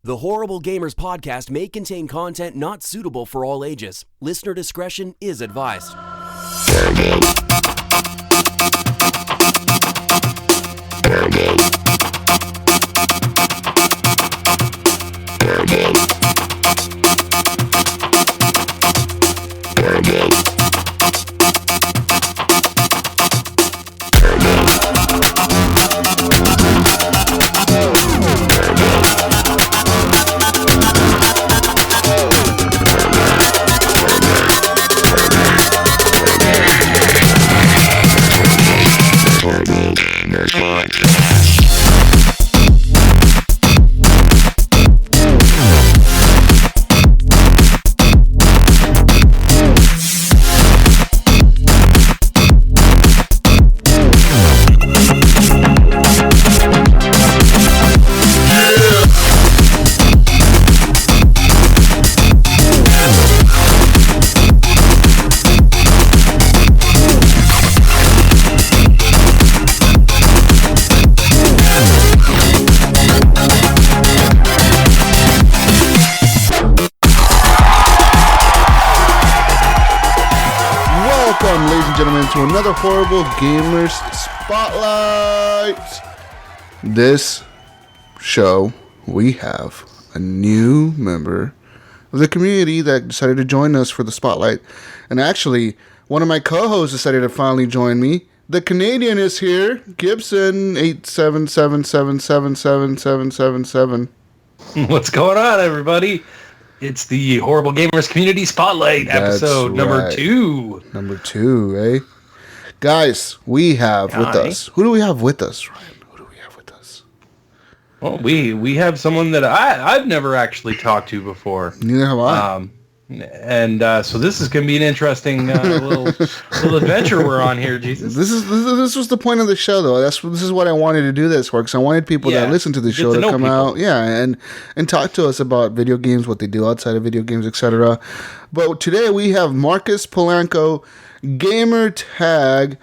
The Horrible Gamers podcast may contain content not suitable for all ages. Listener discretion is advised. To another Horrible Gamers Spotlight. This show, we have a new member of the community that decided to join us for the Spotlight. And actually, one of my co-hosts decided to finally join me. The Canadian is here, Gibson 877777777. What's going on, everybody? It's the Horrible Gamers Community Spotlight episode number 2. Number 2, eh? Guys, we have with us. Who do we have with us, Ryan? Who do we have with us? Well, we have someone that I've never actually talked to before. Neither have I. So this is going to be an interesting little adventure we're on here, Jesus. This was the point of the show, though. This is what I wanted to do this for, because I wanted people that listen to the show to come out, and talk to us about video games, what they do outside of video games, etc. But today we have Marcus Polanco, gamer tag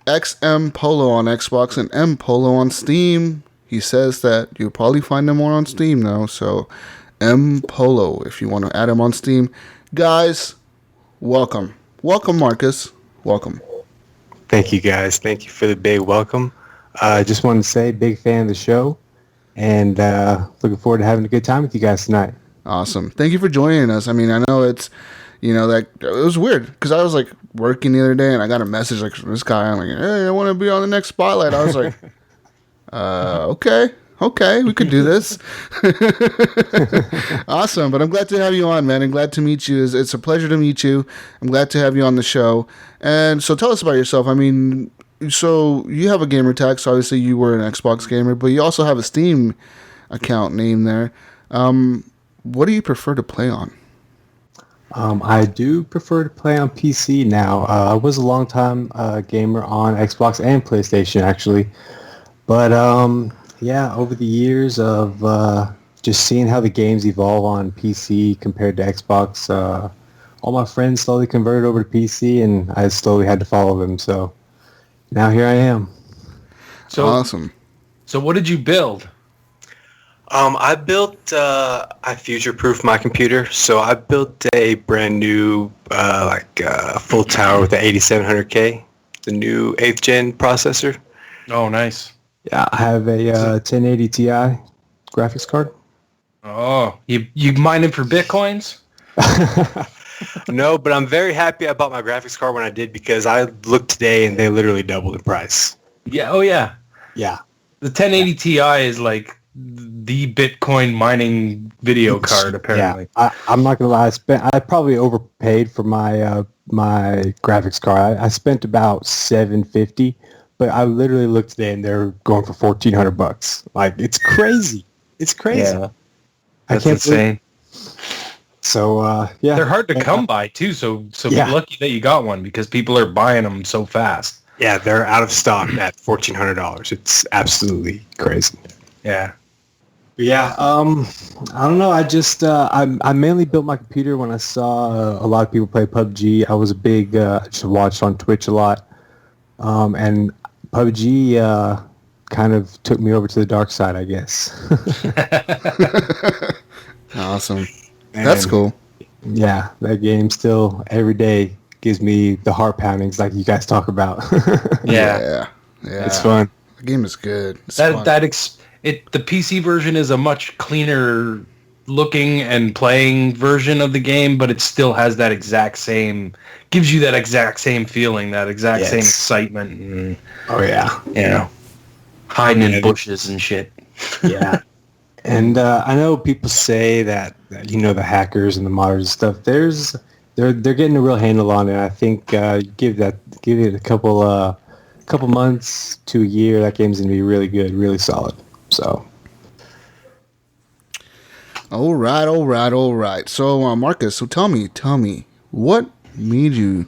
Mpolo on Xbox and Mpolo on Steam. He says that you'll probably find him more on Steam now, so Mpolo if you want to add him on Steam. Guys, welcome Marcus, welcome. Thank you, guys. Thank you for the big welcome. I just wanted to say big fan of the show and looking forward to having a good time with you guys tonight. Awesome. Thank you for joining us. I mean, I know it's that it was weird because I was like working the other day and I got a message like from this guy. I'm like, hey, I want to be on the next Spotlight. I was like, okay, we could do this. Awesome. But I'm glad to have you on, man, and glad to meet you. It's a pleasure to meet you. I'm glad to have you on the show. And so tell us about yourself. I mean, so you have a gamer tag, so obviously you were an Xbox gamer, but you also have a Steam account name there. What do you prefer to play on? I do prefer to play on PC now. I was a long time gamer on Xbox and PlayStation, actually. But over the years of just seeing how the games evolve on PC compared to Xbox, all my friends slowly converted over to PC, and I slowly had to follow them. So now here I am. So awesome. So what did you build? I built, I future-proofed my computer, so I built a brand new, full tower with the 8700K, the new 8th gen processor. Oh, nice. Yeah, I have a 1080 Ti graphics card. Oh, you mining for Bitcoins? No, but I'm very happy I bought my graphics card when I did because I looked today and they literally doubled in price. Yeah, oh yeah. Yeah. The 1080 Ti is like the Bitcoin mining video card, apparently. Yeah, I'm not gonna lie. I probably overpaid for my my graphics card. I spent about $750, but I literally looked today and they're going for $1,400. Like, it's crazy. It's crazy. Yeah, that's insane. So they're hard to come by too. So be lucky that you got one because people are buying them so fast. Yeah, they're out of stock at $1,400. It's absolutely crazy. Yeah. Yeah, I don't know. I just I mainly built my computer when I saw a lot of people play PUBG. I was a big just watched on Twitch a lot, and PUBG kind of took me over to the dark side, I guess. Awesome. That's cool. Yeah, that game still every day gives me the heart poundings like you guys talk about. Yeah. It's fun. The game is good. It's the PC version is a much cleaner looking and playing version of the game, but it still has that exact same, gives you that exact same feeling, that exact same excitement. And, hiding in bushes and shit. Yeah. And I know people say that the hackers and the modders and stuff, they're getting a real handle on it. I think give it a couple months to a year, that game's gonna be really good, really solid. So all right. So Marcus, so tell me, what made you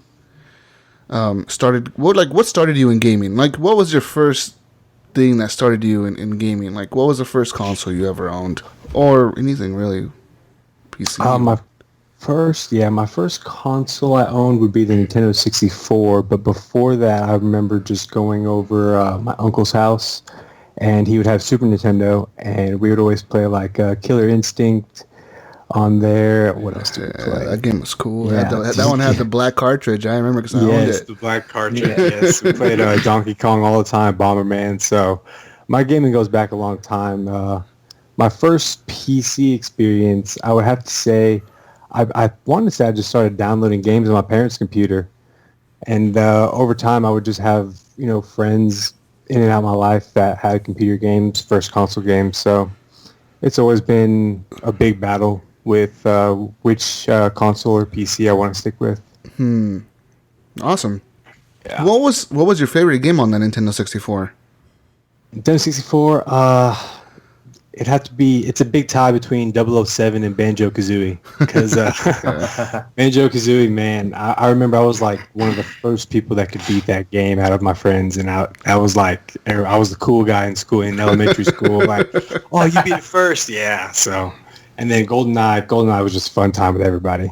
what started you in gaming? Like, what was your first thing that started you in gaming? Like, what was the first console you ever owned, or anything really? PC. My first console I owned would be the Nintendo 64. But before that, I remember just going over my uncle's house, and he would have Super Nintendo, and we would always play like Killer Instinct on there. What else did we play? That game was cool. Yeah. That one had the black cartridge. I remember because I owned it. Yes, the black cartridge. Yes, we played Donkey Kong all the time, Bomberman. So my gaming goes back a long time. My first PC experience, I would have to say, I wanted to say I just started downloading games on my parents' computer. And over time, I would just have, friends in and out of my life that had computer games, first console games. So it's always been a big battle with which console or PC I want to stick with. Awesome. Yeah. What was your favorite game on the Nintendo 64? Nintendo 64, it'd have to be, it's a big tie between 007 and Banjo-Kazooie. Because Banjo-Kazooie, man, I remember I was like one of the first people that could beat that game out of my friends. And I was like, I was the cool guy in school, in elementary school. Like, oh, you beat it first? Yeah. So, and then GoldenEye was just a fun time with everybody.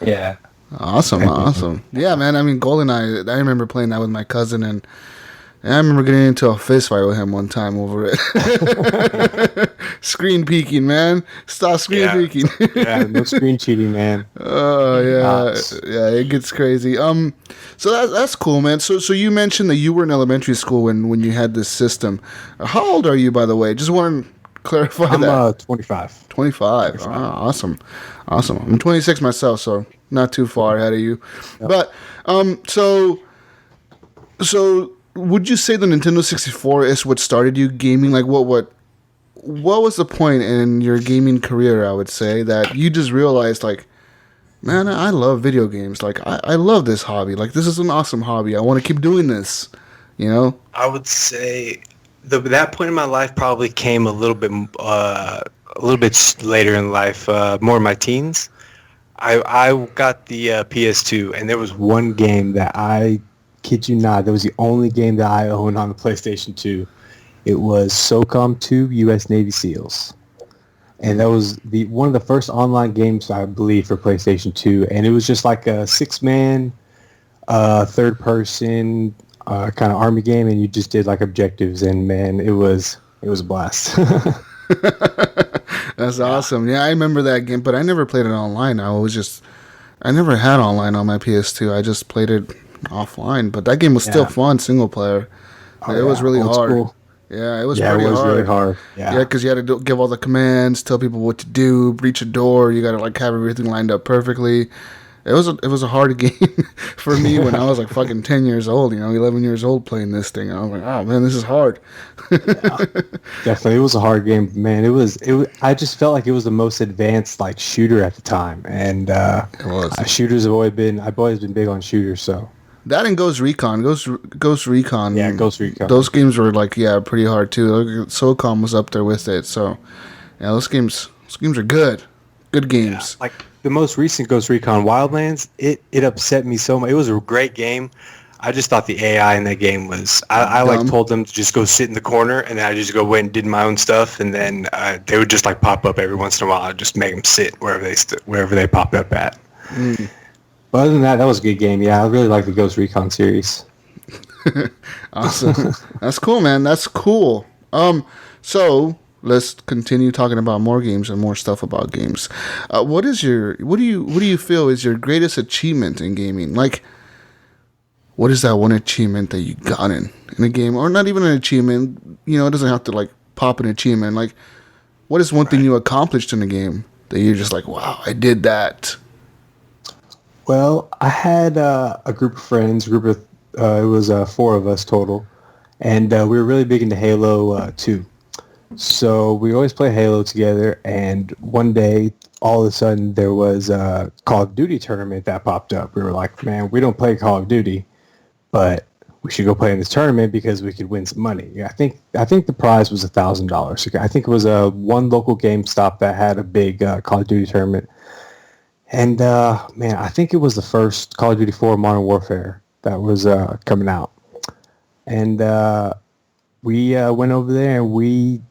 Yeah. Awesome. Yeah, man. I mean, GoldenEye, I remember playing that with my cousin, and I remember getting into a fist fight with him one time over it. Screen peeking, man. Stop screen peeking. Yeah, no screen cheating, man. Oh, yeah. Yeah, it gets crazy. So that's cool, man. So you mentioned that you were in elementary school when you had this system. How old are you, by the way? Just want to clarify that. I'm 25. 25. Oh, awesome. I'm 26 myself, so not too far ahead of you. Yep. But, so would you say the Nintendo 64 is what started you gaming? Like, what was the point in your gaming career, I would say, that you just realized, like, man, I love video games. Like, I love this hobby. Like, this is an awesome hobby. I want to keep doing this, I would say that point in my life probably came a little bit later in life, more in my teens. I got the PS2, and there was one game that I kid you not, that was the only game that I owned on the PlayStation 2. It was SOCOM 2 U.S. Navy SEALs. And that was one of the first online games, I believe, for PlayStation 2. And it was just like a 6-man, third-person kind of army game, and you just did like objectives. And, man, it was a blast. That's awesome. Yeah, I remember that game, but I never played it online. I never had online on my PS2. I just played it offline, but that game was still fun, single player. It was really hard. School. Yeah, it was really hard. Yeah, because you had to give all the commands, tell people what to do, breach a door. You got to like have everything lined up perfectly. It was a hard game for me when I was like fucking 10 years old, 11 years old playing this thing. I was like, oh man, this is hard. Definitely, it was a hard game, man. It was. I just felt like it was the most advanced like shooter at the time, and it was. Shooters I've always been big on shooters, so. That and Ghost Recon. Ghost Recon. Yeah, Ghost Recon. Those games were like, pretty hard too. SOCOM was up there with it. So, yeah, those games are good. Good games. Yeah, like the most recent Ghost Recon Wildlands, it upset me so much. It was a great game. I just thought the AI in that game was, I like told them to just go sit in the corner, and then I just go away and did my own stuff, and then they would just like pop up every once in a while. I'd just make them sit wherever they popped up at. Mm. But other than that was a good game. Yeah, I really like the Ghost Recon series. Awesome. That's cool, man. That's cool. So let's continue talking about more games and more stuff about games. What do you feel is your greatest achievement in gaming? Like, what is that one achievement that you got in a game, or not even an achievement? You know, it doesn't have to like pop an achievement. Like, what is one thing you accomplished in a game that you're just like, wow, I did that? Well, I had a group of friends, it was 4 of us total, and we were really big into Halo 2. So we always play Halo together, and one day, all of a sudden, there was a Call of Duty tournament that popped up. We were like, man, we don't play Call of Duty, but we should go play in this tournament because we could win some money. I think the prize was $1,000. I think it was one local GameStop that had a big Call of Duty tournament. And, man, I think it was the first Call of Duty 4 Modern Warfare that was coming out. And we went over there and we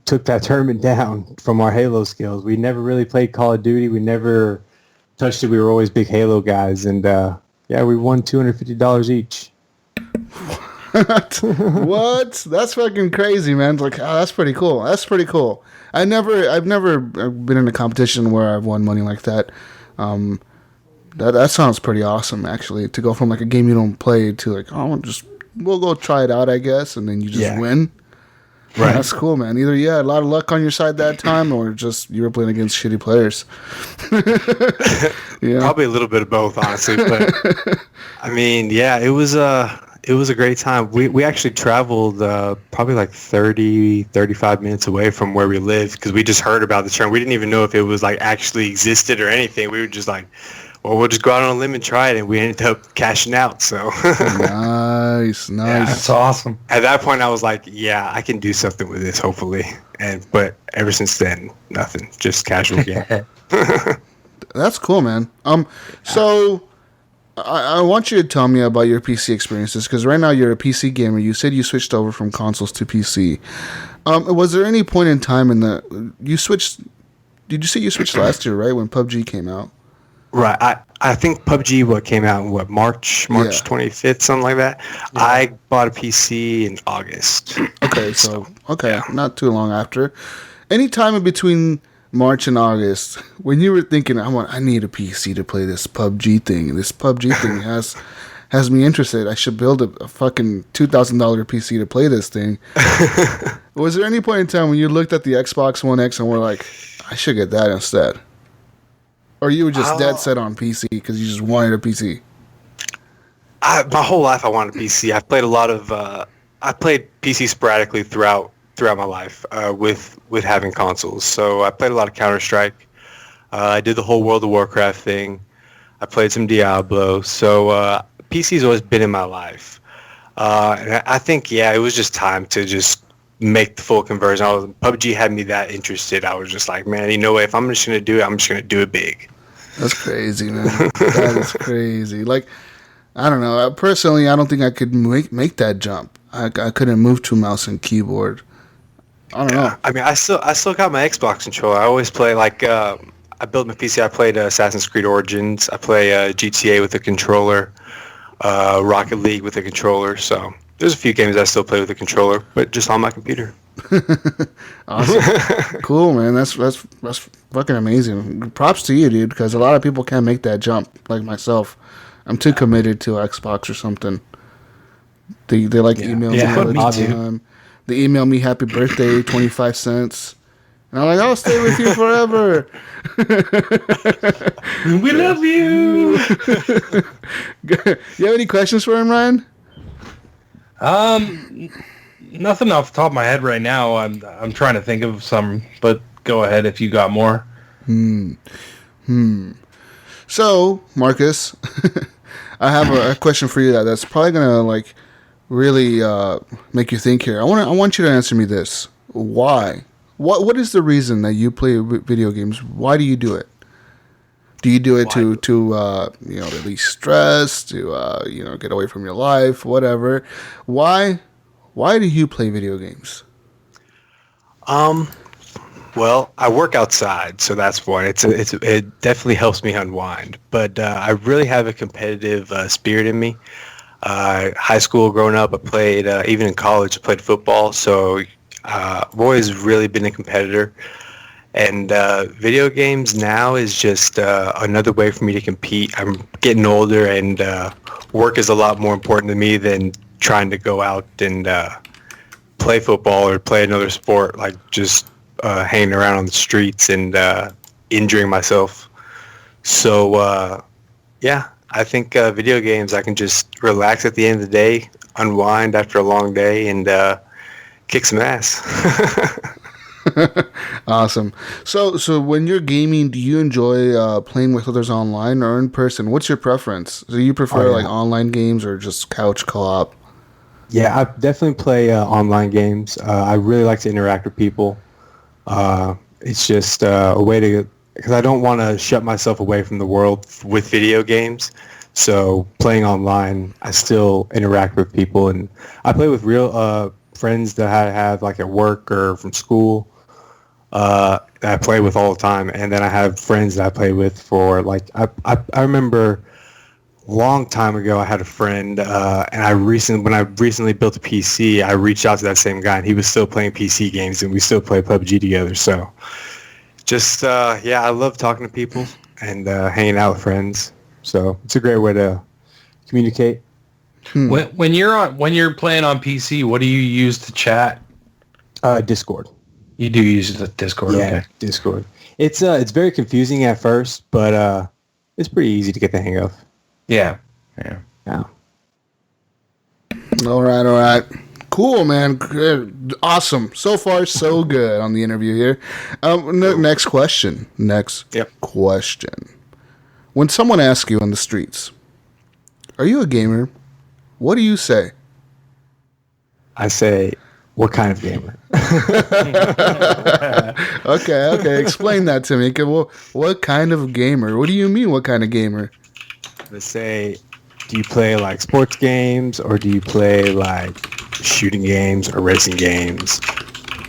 took that tournament down from our Halo skills. We never really played Call of Duty. We never touched it. We were always big Halo guys. And, we won $250 each. What? That's fucking crazy, man. Like, oh, that's pretty cool. I've never been in a competition where I've won money like that. That sounds pretty awesome, actually. To go from like a game you don't play to like, oh, we'll go try it out, I guess, and then you just win. Right. That's cool, man. Either you had a lot of luck on your side that time, or just you were playing against shitty players. Yeah. Probably a little bit of both, honestly. But I mean, yeah, it was a great time. We actually traveled probably like 35 minutes away from where we lived because we just heard about the tournament. We didn't even know if it was like actually existed or anything. We were just like, well, we'll just go out on a limb and try it, and we ended up cashing out. So nice. Yeah, that's awesome. At that point, I was like, yeah, I can do something with this, hopefully. But ever since then, nothing, just casual game. That's cool, man. So I want you to tell me about your PC experiences, because right now you're a PC gamer. You said you switched over from consoles to PC. Was there any point in time you switched? Did you say you switched last year, right, when PUBG came out? Right. I think PUBG came out in March 25th, something like that. Yeah. I bought a PC in August. Okay, not too long after. Any time in between March and August, when you were thinking, I need a PC to play this PUBG thing. This PUBG thing has me interested. I should build a fucking $2,000 PC to play this thing. Was there any point in time when you looked at the Xbox One X and were like, I should get that instead? Or you were just dead set on PC because you just wanted a PC? My whole life I wanted a PC. I've played a lot of... I played PC sporadically throughout my life with having consoles. So I played a lot of Counter-Strike. I did the whole World of Warcraft thing. I played some Diablo. So PC's always been in my life. And I think, it was just time to just make the full conversion. PUBG had me that interested. I was just like, man, you know what? If I'm just going to do it, I'm just going to do it big. That's crazy, man. That is crazy. Like, I don't know. Personally, I don't think I could make that jump. I couldn't move to mouse and keyboard. I don't know. I mean, I still got my Xbox controller. I always play I built my PC. I played Assassin's Creed Origins. I play GTA with a controller, Rocket League with a controller. So there's a few games I still play with a controller, but just on my computer. Awesome. Cool, man. That's fucking amazing. Props to you, dude, because a lot of people can't make that jump, like myself. I'm too committed to Xbox or something. They email me all the time. They email me happy birthday, 25 cents. And I'm like, I'll stay with you forever. We love you. You have any questions for him, Ryan? Nothing off the top of my head right now. I'm trying to think of some, but go ahead if you got more. So, Marcus, I have a question for you that's probably gonna really make you think here. I want you to answer me this. Why? What is the reason that you play video games? Why do you do it? Do you do it to release stress, to get away from your life, whatever? Why do you play video games? Well, I work outside, so that's one. It definitely helps me unwind. But I really have a competitive spirit in me. High school, growing up, I played, even in college, I played football. So I've always really been a competitor. And video games now is just another way for me to compete. I'm getting older, and work is a lot more important to me than trying to go out and play football or play another sport, like just hanging around on the streets and injuring myself. So, yeah, I think video games, I can just relax at the end of the day, unwind after a long day, and kick some ass. Awesome. So when you're gaming, do you enjoy playing with others online or in person? What's your preference? Do you prefer like online games or just couch co-op? Yeah, I definitely play online games. I really like to interact with people. It's just a way to, because I don't want to shut myself away from the world with video games. So playing online, I still interact with people, and I play with real friends that I have like at work or from school. That I play with all the time, and then I have friends that I play with for like I remember a long time ago I had a friend, and when I recently built a PC, I reached out to that same guy, and he was still playing PC games, and we still play PUBG together. So just I love talking to people and hanging out with friends. So it's a great way to communicate. When you're playing on PC, what do you use to chat? Discord. You do use the Discord, yeah, okay. Discord. It's very confusing at first, but it's pretty easy to get the hang of. Yeah. All right. Cool, man. Good. Awesome. So far, so good on the interview here. Next question. Question. When someone asks you on the streets, "Are you a gamer?" What do you say? I say, "What kind of gamer?" Okay. Explain that to me. What kind of gamer? What do you mean, what kind of gamer? I say, do you play like sports games, or do you play like shooting games or racing games,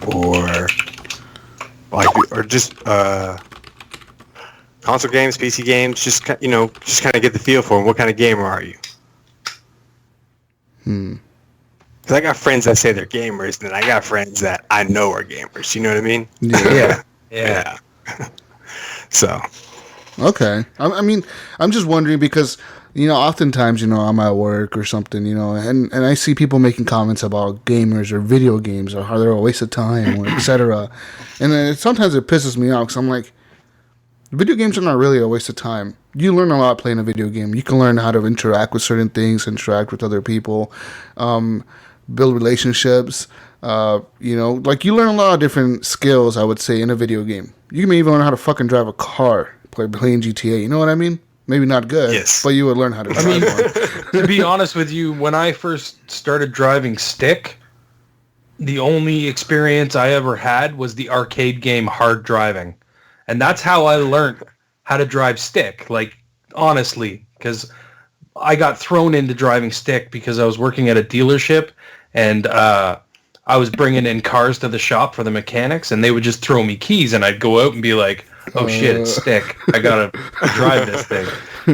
or just console games, PC games? Just kind of get the feel for them. What kind of gamer are you? Because I got friends that say they're gamers, and then I got friends that I know are gamers. You know what I mean? Yeah. So. Okay. I mean, I'm just wondering because, oftentimes, I'm at work or something, and I see people making comments about gamers or video games or how they're a waste of time or et cetera. And then sometimes it pisses me off because I'm like, video games are not really a waste of time. You learn a lot playing a video game. You can learn how to interact with certain things, interact with other people, build relationships. You learn a lot of different skills, I would say, in a video game. You may even learn how to fucking drive a car playing GTA. You know what I mean? Maybe not good, yes, but you would learn how to drive one. To be honest with you, when I first started driving stick, the only experience I ever had was the arcade game Hard Driving. And that's how I learned how to drive stick, like, honestly, because I got thrown into driving stick because I was working at a dealership, and I was bringing in cars to the shop for the mechanics, and they would just throw me keys, and I'd go out and be like, oh shit, it's stick. I gotta drive this thing,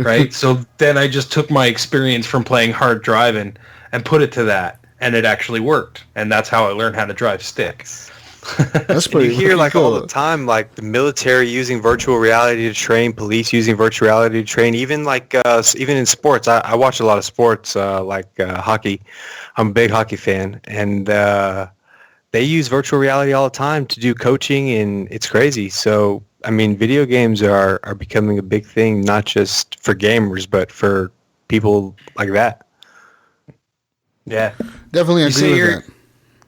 right? So then I just took my experience from playing Hard Driving and put it to that, and it actually worked, and that's how I learned how to drive stick. That's pretty. You hear cool. all the time, like the military using virtual reality to train, police using virtual reality to train. Even even in sports, I watch a lot of sports, hockey. I'm a big hockey fan, and they use virtual reality all the time to do coaching, and it's crazy. So, I mean, video games are becoming a big thing, not just for gamers, but for people like that. Yeah, definitely agree with that.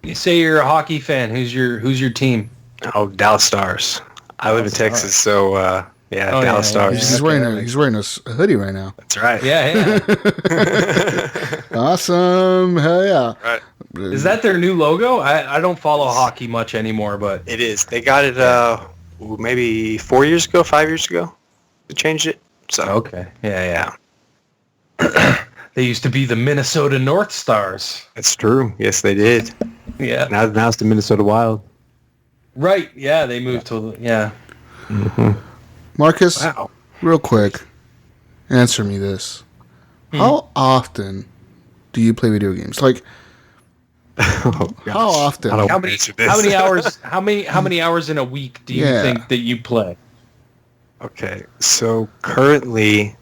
You say you're a hockey fan. Who's your team? Oh, Dallas Stars. I live in Texas, so Dallas Stars. He's wearing a hoodie right now. That's right. Yeah. Awesome. Hell yeah. Right. Is that their new logo? I don't follow hockey much anymore, but it is. They got it maybe 5 years ago. They changed it. So okay. Yeah. They used to be the Minnesota North Stars. That's true. Yes, they did. Yeah. Now it's the Minnesota Wild. Right. Yeah, they moved to Mm-hmm. Marcus, real quick, answer me this. How often do you play video games? Like, Oh, How often? I don't How wanna many answer this. how many hours how many hours in a week do you think that you play? Okay, so currently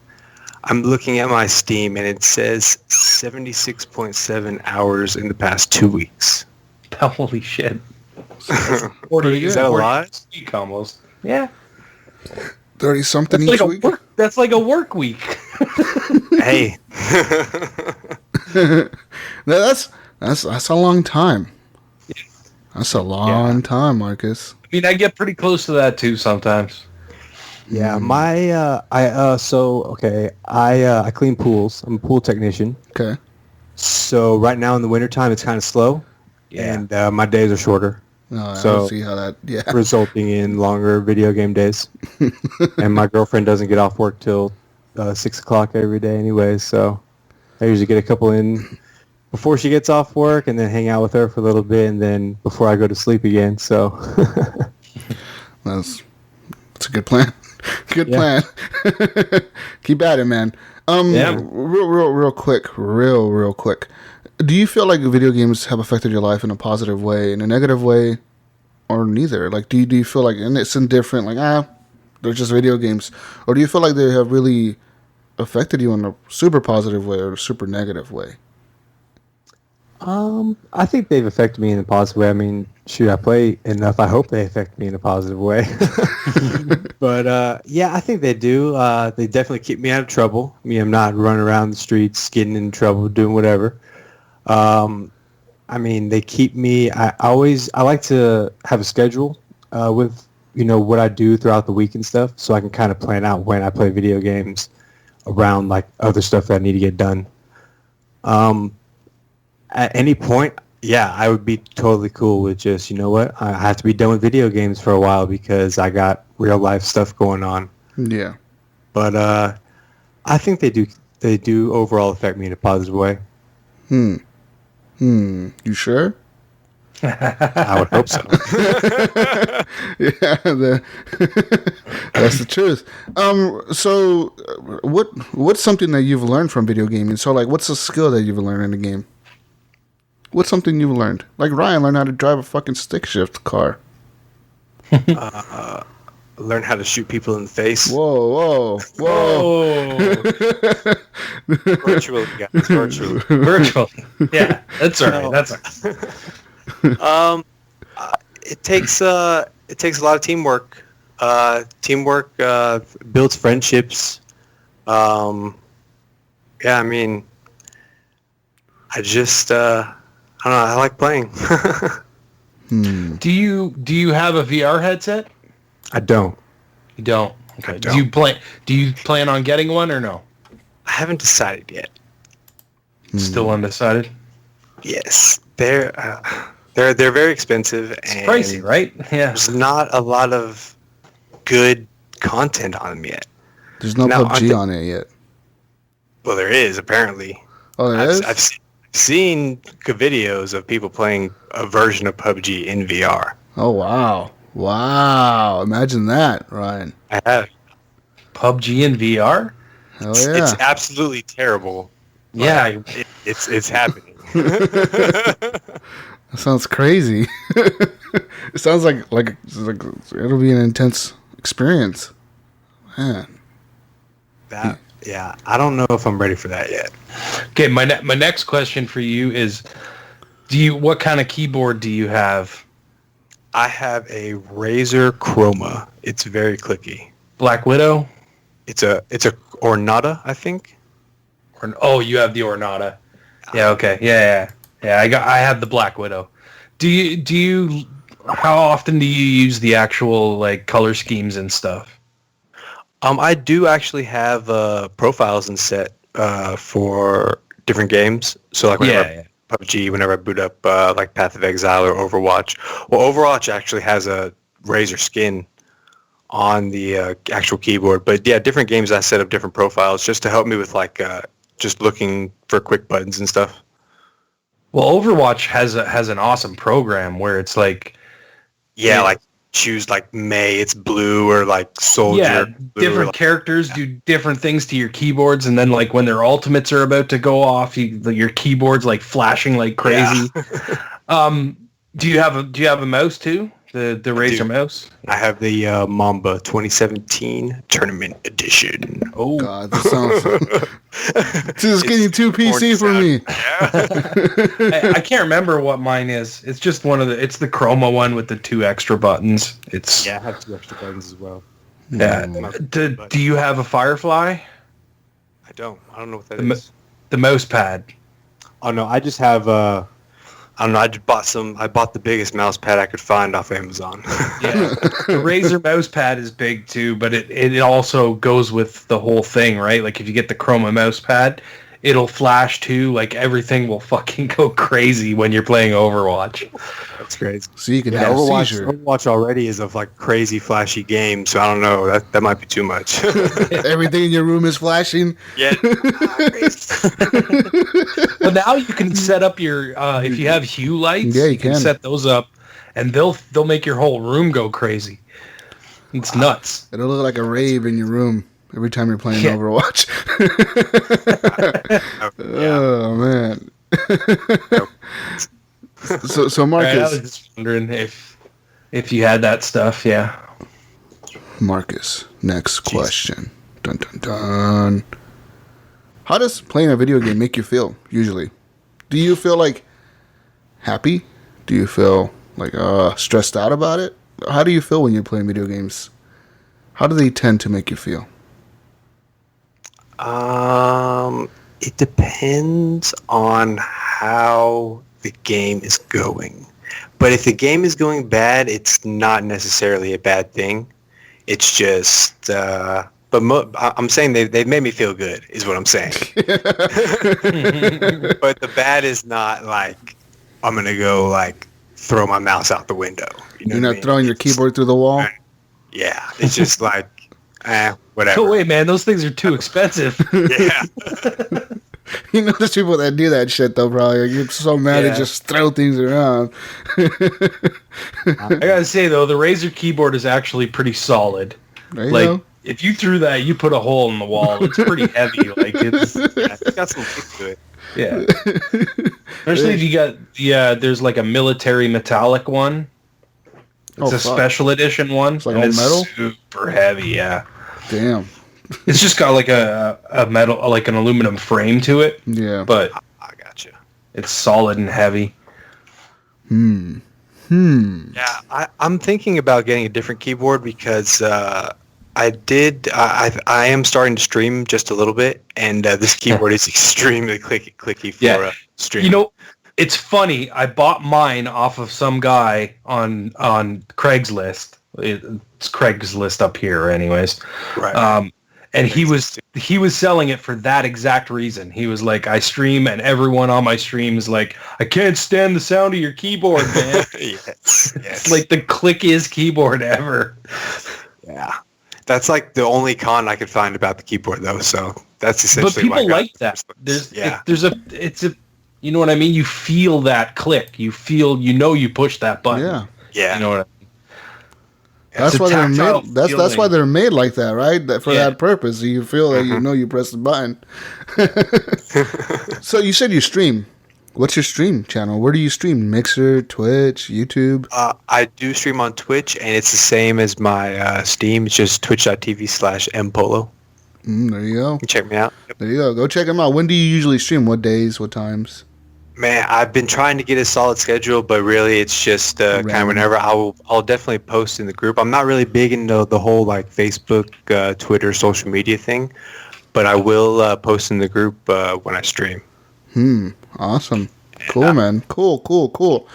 I'm looking at my Steam and it says 76.7 hours in the past 2 weeks. Holy shit. Is that a lot? Week almost. Yeah. 30 something That's each like week. that's like a work week. Hey. That's a long time. That's a long time, Marcus. I mean, I get pretty close to that too sometimes. Yeah, I clean pools. I'm a pool technician. Okay. So right now in the wintertime, it's kind of slow, and my days are shorter. I So- see how that. Yeah. resulting in longer video game days. And my girlfriend doesn't get off work till 6 o'clock every day anyway, so I usually get a couple in before she gets off work and then hang out with her for a little bit and then before I go to sleep again, so... That's a good plan. Good plan. Keep at it, man. Real quick. Do you feel like video games have affected your life in a positive way, in a negative way, or neither? Like, do you feel like, and it's indifferent, like, they're just video games, or do you feel like they have really affected you in a super positive way or a super negative way? I think they've affected me in a positive way. I mean, shoot, I play enough. I hope they affect me in a positive way. But, yeah, I think they do. They definitely keep me out of trouble. I mean, I'm not running around the streets, getting in trouble, doing whatever. I mean, they keep me. I like to have a schedule with what I do throughout the week and stuff, so I can kind of plan out when I play video games around like other stuff that I need to get done. At any point, yeah, I would be totally cool with just, you know what, I have to be done with video games for a while because I got real life stuff going on. Yeah. But I think they do overall affect me in a positive way. You sure? I would hope so. Yeah, that's the truth. So what's something that you've learned from video gaming? So, like, what's a skill that you've learned in the game? What's something you've learned? Like Ryan learned how to drive a fucking stick shift car. Learn how to shoot people in the face. Whoa. Virtually, guys. Virtually. Virtually. Yeah, that's all right. That's all right. It takes a lot of teamwork. Teamwork builds friendships. Yeah, I mean, I just I don't know. I like playing. Do you have a VR headset? I don't. You don't. Okay. I don't. Do you plan on getting one or no? I haven't decided yet. Still undecided. Yes, they're very expensive. It's and pricey, right? Yeah. There's not a lot of good content on them yet. There's no Now, PUBG on it yet. Well, there is apparently. Oh, there is? I've seen good videos of people playing a version of PUBG in VR. Oh, wow. Imagine that, Ryan. I have. PUBG in VR? Hell yeah. It's absolutely terrible. Yeah. It's happening. That sounds crazy. It sounds like it'll be an intense experience. Man. Yeah, I don't know if I'm ready for that yet. Okay, my next question for you is, what kind of keyboard do you have? I have a Razer Chroma. It's very clicky. Black Widow? It's a Ornata, I think. You have the Ornata. Yeah, okay. Yeah. I have the Black Widow. Do you how often do you use the actual like color schemes and stuff? I do actually have profiles and set for different games. So like whenever PUBG, whenever I boot up like Path of Exile or Overwatch. Well, Overwatch actually has a Razer skin on the actual keyboard. But yeah, different games I set up different profiles just to help me with like just looking for quick buttons and stuff. Well, Overwatch has an awesome program where it's like, like choose like May, it's blue, or like Soldier. Yeah, blue, different characters do different things to your keyboards, and then like when their ultimates are about to go off, your keyboard's like flashing like crazy. Yeah. Do you have a mouse too? The Razer mouse? I have the Mamba 2017 Tournament Edition. Oh God, this sounds. This is getting too PC for me. I can't remember what mine is. It's just it's the Chroma one with the 2 extra buttons. I have 2 extra buttons as well. Yeah. Do you have a Firefly? I don't know what that is. The mouse pad. Oh no, I just have I don't know. I bought the biggest mouse pad I could find off Amazon. Yeah, the Razer mouse pad is big too, but it also goes with the whole thing, right? Like if you get the Chroma mouse pad, it'll flash too. Like everything will fucking go crazy when you're playing Overwatch. That's crazy. So you can have a seizure. Overwatch already is a like crazy flashy game, so I don't know. That might be too much. Everything in your room is flashing. Yeah. Well, now you can set up your if you have hue lights. Yeah, you can set those up, and they'll make your whole room go crazy. It's nuts. It'll look like a rave in your room every time you're playing Overwatch. Oh man. So Marcus, I was just wondering if you had that stuff. Yeah. Marcus, next question. Dun dun dun. How does playing a video game make you feel usually? Do you feel like happy? Do you feel like stressed out about it? How do you feel when you're playing video games? How do they tend to make you feel? It depends on how the game is going. But if the game is going bad, it's not necessarily a bad thing. It's just, I'm saying they've made me feel good, is what I'm saying. But the bad is not like, I'm going to go like throw my mouse out the window. You're not throwing your keyboard through the wall? Yeah, it's just like, whatever. Go away, man. Those things are too expensive. Yeah. You know, there's people that do that shit, though, bro. You're so mad to just throw things around. I gotta say, though, the Razer keyboard is actually pretty solid. There you go. If you threw that, you put a hole in the wall. It's pretty heavy. Like it's got some kick to it. Yeah. Especially if you got there's like a military metallic one. It's a special edition one. It's like all metal? Super heavy, yeah. Damn. It's just got like a metal, like an aluminum frame to it. Yeah. But I gotcha. It's solid and heavy. Yeah, I'm thinking about getting a different keyboard because I am starting to stream just a little bit, and this keyboard is extremely clicky for stream. You know, it's funny. I bought mine off of some guy on Craigslist. It's Craigslist up here, anyways. Right. And he was selling it for that exact reason. He was like, I stream, and everyone on my stream is like, I can't stand the sound of your keyboard, man. Yes. It's like the clickiest keyboard ever. Yeah. That's like the only con I could find about the keyboard, though. So that's essentially. But people like that. It's a, you know what I mean? You feel that click. You push that button. Yeah. Yeah. You know what I mean? That's why they're made. That's why they're made like that, right? For that purpose, so you feel that you press the button. So you said you stream. What's your stream channel? Where do you stream? Mixer, Twitch, YouTube? I do stream on Twitch, and it's the same as my Steam. It's just twitch.tv/Mpolo. There you go. Check me out. There you go. Go check them out. When do you usually stream? What days? What times? Man, I've been trying to get a solid schedule, but really it's just kind of whenever. I'll definitely post in the group. I'm not really big into the whole like Facebook, Twitter, social media thing, but I will post in the group when I stream. Awesome. Cool, man. Cool.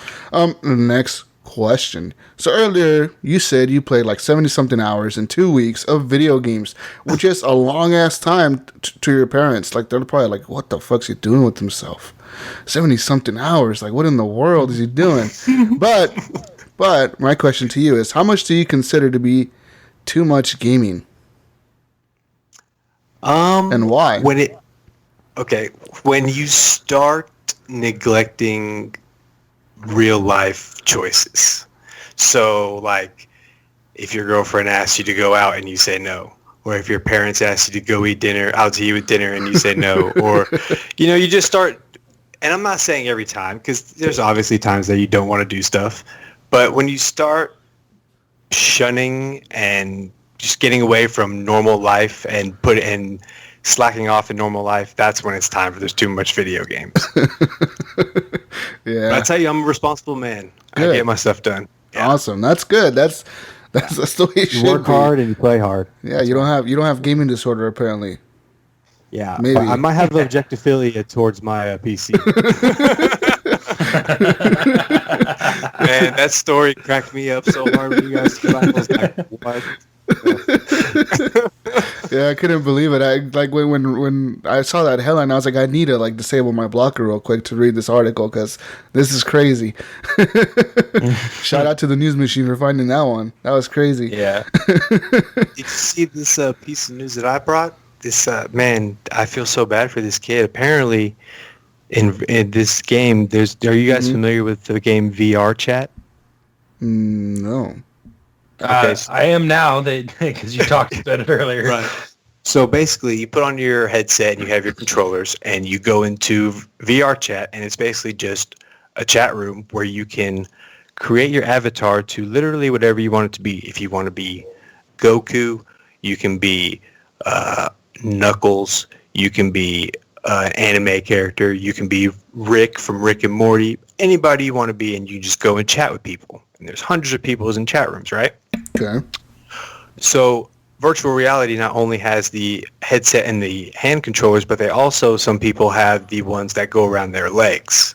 Next question. So earlier you said you played like 70-something hours in 2 weeks of video games, which is a long-ass time to your parents. Like, they're probably like, what the fuck's he doing with himself? 70-something hours. Like, what in the world is he doing? But my question to you is, how much do you consider to be too much gaming? And why? When you start neglecting real life choices. So like if your girlfriend asks you to go out and you say no, or if your parents ask you to go eat dinner, out to eat with dinner, and you say no, or, you just start, and I'm not saying every time, because there's obviously times that you don't want to do stuff, but when you start shunning and just getting away from normal life and slacking off in normal life, that's when it's time for there's too much video games. Yeah. But I tell you, I'm a responsible man. Good. I get my stuff done. Yeah. Awesome. That's good. That's the way it should You work be. hard and you play hard. Yeah, you don't have gaming disorder apparently. Yeah, Maybe. but I might have objectophilia towards my PC. Man, that story cracked me up so hard when you guys came out. I was like, what? Yeah, I couldn't believe it. I like when I saw that headline, I was like, I need to disable my blocker real quick to read this article because this is crazy. Shout out to the news machine for finding that one. That was crazy. Yeah. Did you see this piece of news that I brought? This man, I feel so bad for this kid. Apparently, in this game, are you guys familiar with the game VR Chat? No. Okay, I am now because you talked about it earlier. Right. So basically, you put on your headset and you have your controllers, and you go into VR Chat, and it's basically just a chat room where you can create your avatar to literally whatever you want it to be. If you want to be Goku, you can be Knuckles, you can be an anime character, you can be Rick from Rick and Morty, anybody you want to be, and you just go and chat with people. And there's hundreds of people in chat rooms, right? Okay. So virtual reality not only has the headset and the hand controllers, but some people have the ones that go around their legs.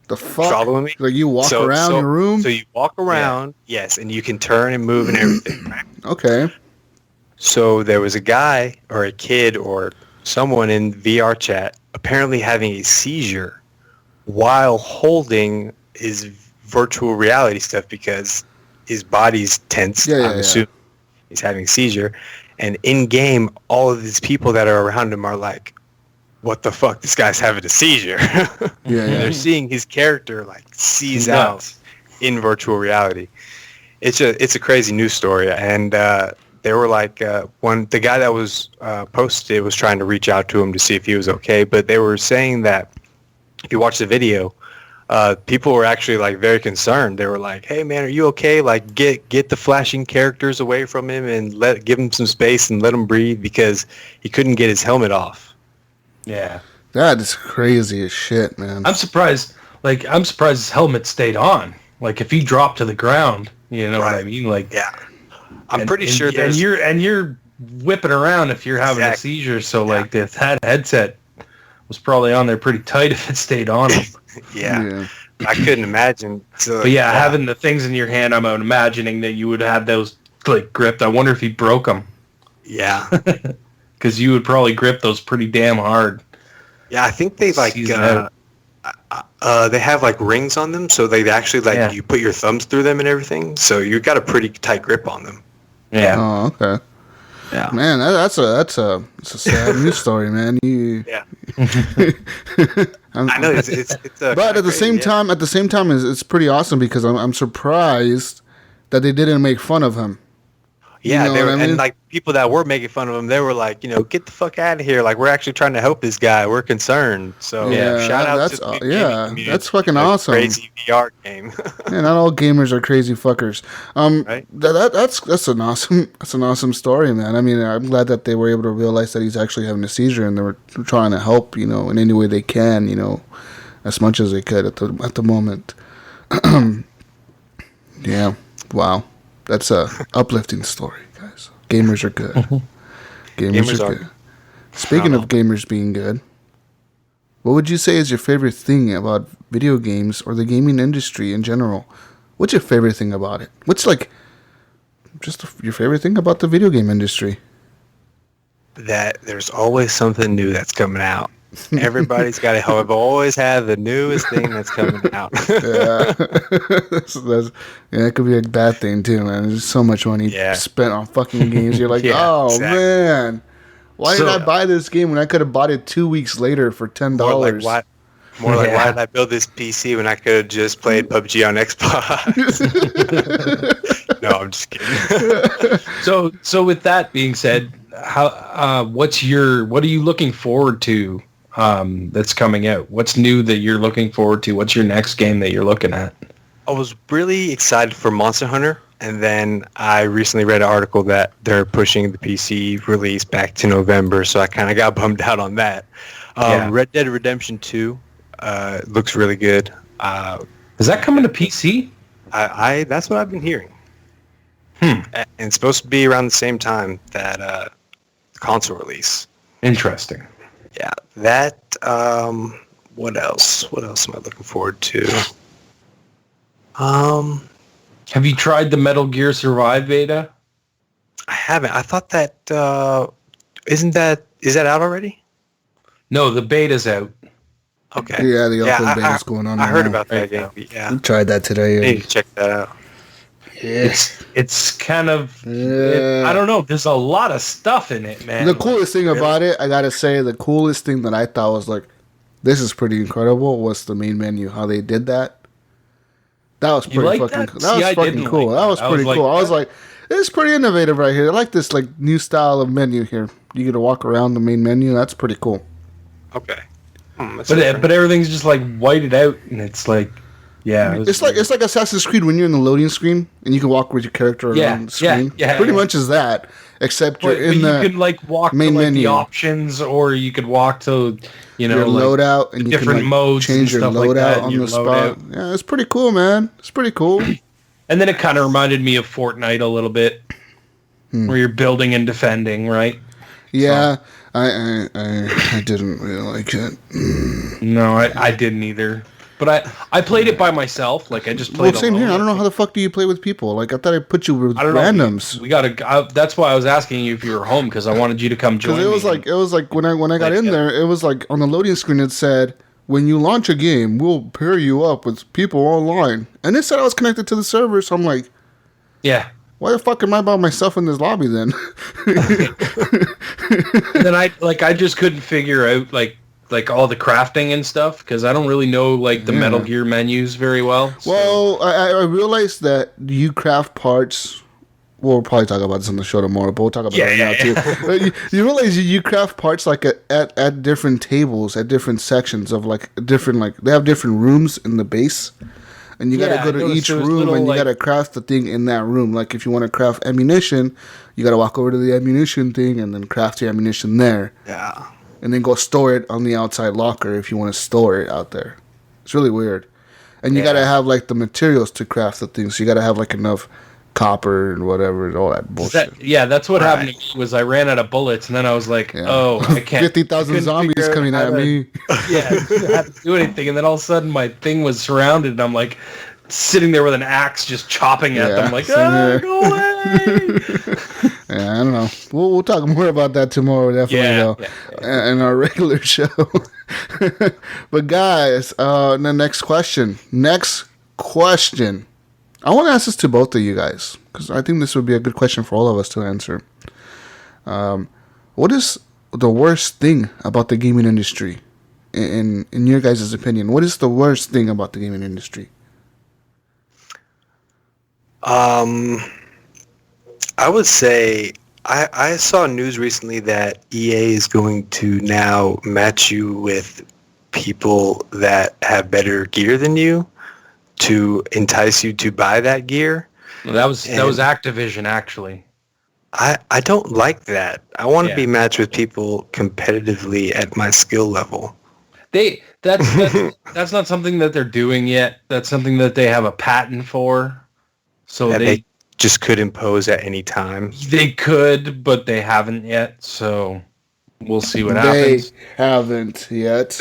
The fuck? Following me? Like you walk around your room? So you walk around, yes, and you can turn and move and everything, right? Okay. So there was a guy or a kid or someone in VR Chat apparently having a seizure while holding his virtual reality stuff because his body's tense. I'm assuming he's having a seizure. And in-game, all of these people that are around him are like, what the fuck? This guy's having a seizure. And they're seeing his character seize out in virtual reality. It's a crazy news story. And they were the guy that was posted was trying to reach out to him to see if he was okay. But they were saying that if you watch the video, people were actually very concerned. They were like, "Hey man, are you okay? Get the flashing characters away from him and give him some space and let him breathe because he couldn't get his helmet off." Yeah, that is crazy as shit, man. I'm surprised. I'm surprised his helmet stayed on. If he dropped to the ground, you know what I mean? Yeah, I'm pretty sure. And you're whipping around if you're having a seizure. So that headset was probably on there pretty tight if it stayed on him. Yeah. I couldn't imagine. So, but having the things in your hand, I'm imagining that you would have those gripped. I wonder if he broke them. Yeah. Because you would probably grip those pretty damn hard. Yeah, I think they they have rings on them, so they actually you put your thumbs through them and everything. So you got a pretty tight grip on them. Yeah. Oh, okay. Yeah. Man, that's a sad news story, man. Yeah. I know it's but at the same time, it's pretty awesome because I'm surprised that they didn't make fun of him. Yeah, you know they were, I mean? And people that were making fun of him, they were like, get the fuck out of here. We're actually trying to help this guy. We're concerned. So shout out to the community. That's fucking awesome. Crazy VR game. Yeah, not all gamers are crazy fuckers. Right? That's an awesome story, man. I mean, I'm glad that they were able to realize that he's actually having a seizure and they were trying to help, in any way they can, as much as they could at the moment. Yeah. Wow. That's a uplifting story, guys. Gamers are good. Gamers are good. Speaking of gamers being good, what would you say is your favorite thing about video games or the gaming industry in general? What's your favorite thing about it? What's just your favorite thing about the video game industry? That there's always something new that's coming out. Everybody's got to always have the newest thing that's coming out. Yeah. It could be a bad thing too, man. There's so much money spent on fucking games. You're like, man, why did I buy this game when I could have bought it 2 weeks later for $10? Why did I build this PC when I could have just played PUBG on Xbox? No, I'm just kidding. So with that being said, what are you looking forward to that's coming out? What's new that you're looking forward to? What's your next game that you're looking at? I was really excited for Monster Hunter, and then I recently read an article that they're pushing the PC release back to November, so I kind of got bummed out on that. Red Dead Redemption 2 looks really good. Is that coming to PC? That's what I've been hearing. And it's supposed to be around the same time that console release. Interesting. Yeah, that. What else? What else am I looking forward to? Have you tried the Metal Gear Survive beta? I haven't. I thought that is that out already? No, the beta's out. Okay. Yeah, the open beta's going on. I heard now. about that game. Yeah, We tried that today. I need to check that out. Yeah. It's kind of I don't know. There's a lot of stuff in it, man. The coolest thing about it, I gotta say, the coolest thing that I thought was like, this is pretty incredible, was the main menu. How they did that. That was pretty fucking cool. That was fucking cool. That was pretty cool. I was like, this is pretty innovative right here. I like this like new style of menu here. You get to walk around the main menu. That's pretty cool. Okay. But everything's just like whited out, and it's like, yeah. It's like Assassin's Creed when you're in the loading screen and you can walk with your character around the screen. Yeah, pretty much is that, except you're in the you can like walk main to like menu. The options, or you could walk to your like, loadout, and you different can like, modes, change your loadout on the spot. Loadout. Yeah, it's pretty cool, man. It's pretty cool. And then it kind of reminded me of Fortnite a little bit, where you're building and defending, right? Yeah, so. I didn't really like it. No, I didn't either. But I played it by myself. Like I just played. Well, same here. I don't know how the fuck do you play with people. Like I thought I put you with randoms. We gotta. That's why I was asking you if you were home, because I wanted you to come join. Because it was like when I got in there, it was like on the loading screen it said, when you launch a game, we'll pair you up with people online. And it said I was connected to the server, so I'm like, yeah. Why the fuck am I by myself in this lobby then? And then I just couldn't figure out like all the crafting and stuff, because I don't really know like the Metal Gear menus very well. So. Well, I realized that you craft parts. We'll probably talk about this on the show tomorrow, but we'll talk about it now too. You realize you craft parts like at different tables, at different sections of like different, like they have different rooms in the base. And you gotta go to each room and you gotta craft the thing in that room. Like if you want to craft ammunition, you gotta walk over to the ammunition thing and then craft your ammunition there. Yeah. And then go store it on the outside locker if you want to store it out there. It's really weird. And you gotta have like the materials to craft the things. So you gotta have like enough copper and whatever and all that bullshit. That's what happened to me. Was I ran out of bullets, and then I was like, oh, I can't. 50,000 zombies coming at me. Yeah, I didn't have to do anything, and then all of a sudden my thing was surrounded, and I'm like sitting there with an axe just chopping at them, like, go away. Yeah, I don't know. We'll talk more about that tomorrow, definitely, in our regular show. But guys, the next question. I want to ask this to both of you guys, because I think this would be a good question for all of us to answer. What is the worst thing about the gaming industry, in your guys' opinion? What is the worst thing about the gaming industry? I would say I saw news recently that EA is going to now match you with people that have better gear than you to entice you to buy that gear. Well, that was Activision, actually. I don't like that. I want to be matched with people competitively at my skill level. That's not something that they're doing yet. That's something that they have a patent for. So they just could impose at any time. They could, but they haven't yet. So we'll see what happens. They haven't yet.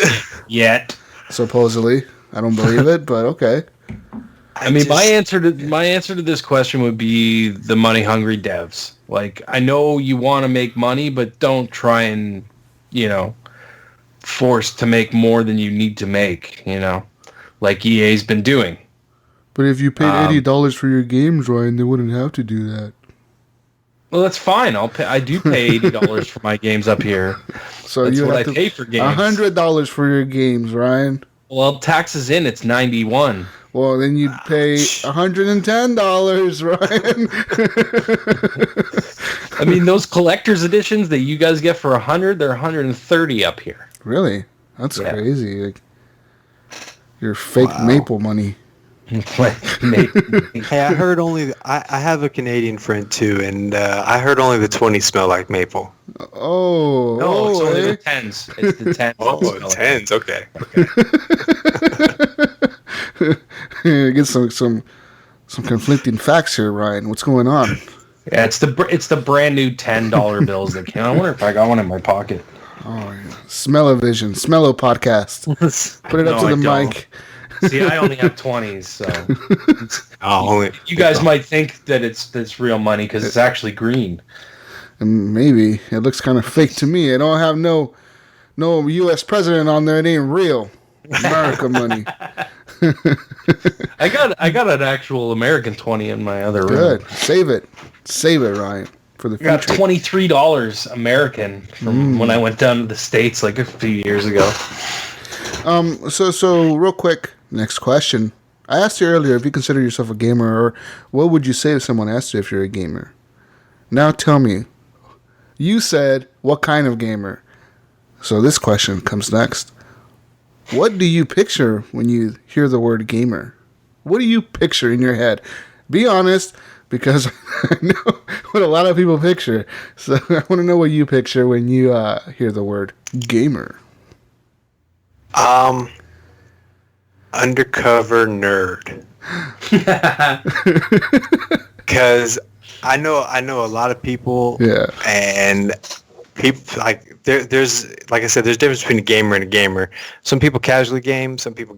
Yet. Supposedly. I don't believe it, but okay. I mean, my answer to this question would be the money-hungry devs. Like, I know you want to make money, but don't try and, force to make more than you need to make, like EA's been doing. But if you paid $80 for your games, Ryan, they wouldn't have to do that. Well, that's fine. I do pay $80 for my games up here. So that's you what have I pay for games. $100 for your games, Ryan. Well, taxes in, it's $91. Well, then you'd pay $110, Ryan. I mean, those collector's editions that you guys get for $100, they're $130 up here. Really? That's crazy. Like, your fake maple money. Hey, I heard only. I have a Canadian friend too, and I heard only the 20s smell like maple. Oh, no, it's only the 10s. It's the 10s. Oh, 10s. Okay. Get some conflicting facts here, Ryan. What's going on? Yeah, it's the brand new $10 bills that came. I wonder if I got one in my pocket. Oh, yeah. Smell-o-vision, Smello podcast. Put it up to the mic. See, I only have 20s, so you guys might think that it's real money because it's actually green. And maybe it looks kind of fake to me. I don't have no U.S. president on there. It ain't real America money. I got an actual American 20 in my other room. Good, save it, Ryan, for the future. I got $23 American from when I went down to the States like a few years ago. So real quick, next question. I asked you earlier if you consider yourself a gamer, or what would you say if someone asked you if you're a gamer? Now tell me. You said, what kind of gamer? So this question comes next. What do you picture when you hear the word gamer? What do you picture in your head? Be honest, because I know what a lot of people picture. So I want to know what you picture when you hear the word gamer. Undercover nerd. Because I know a lot of people. Yeah. And people like there's like I said, there's a difference between a gamer and a gamer. Some people casually game. Some people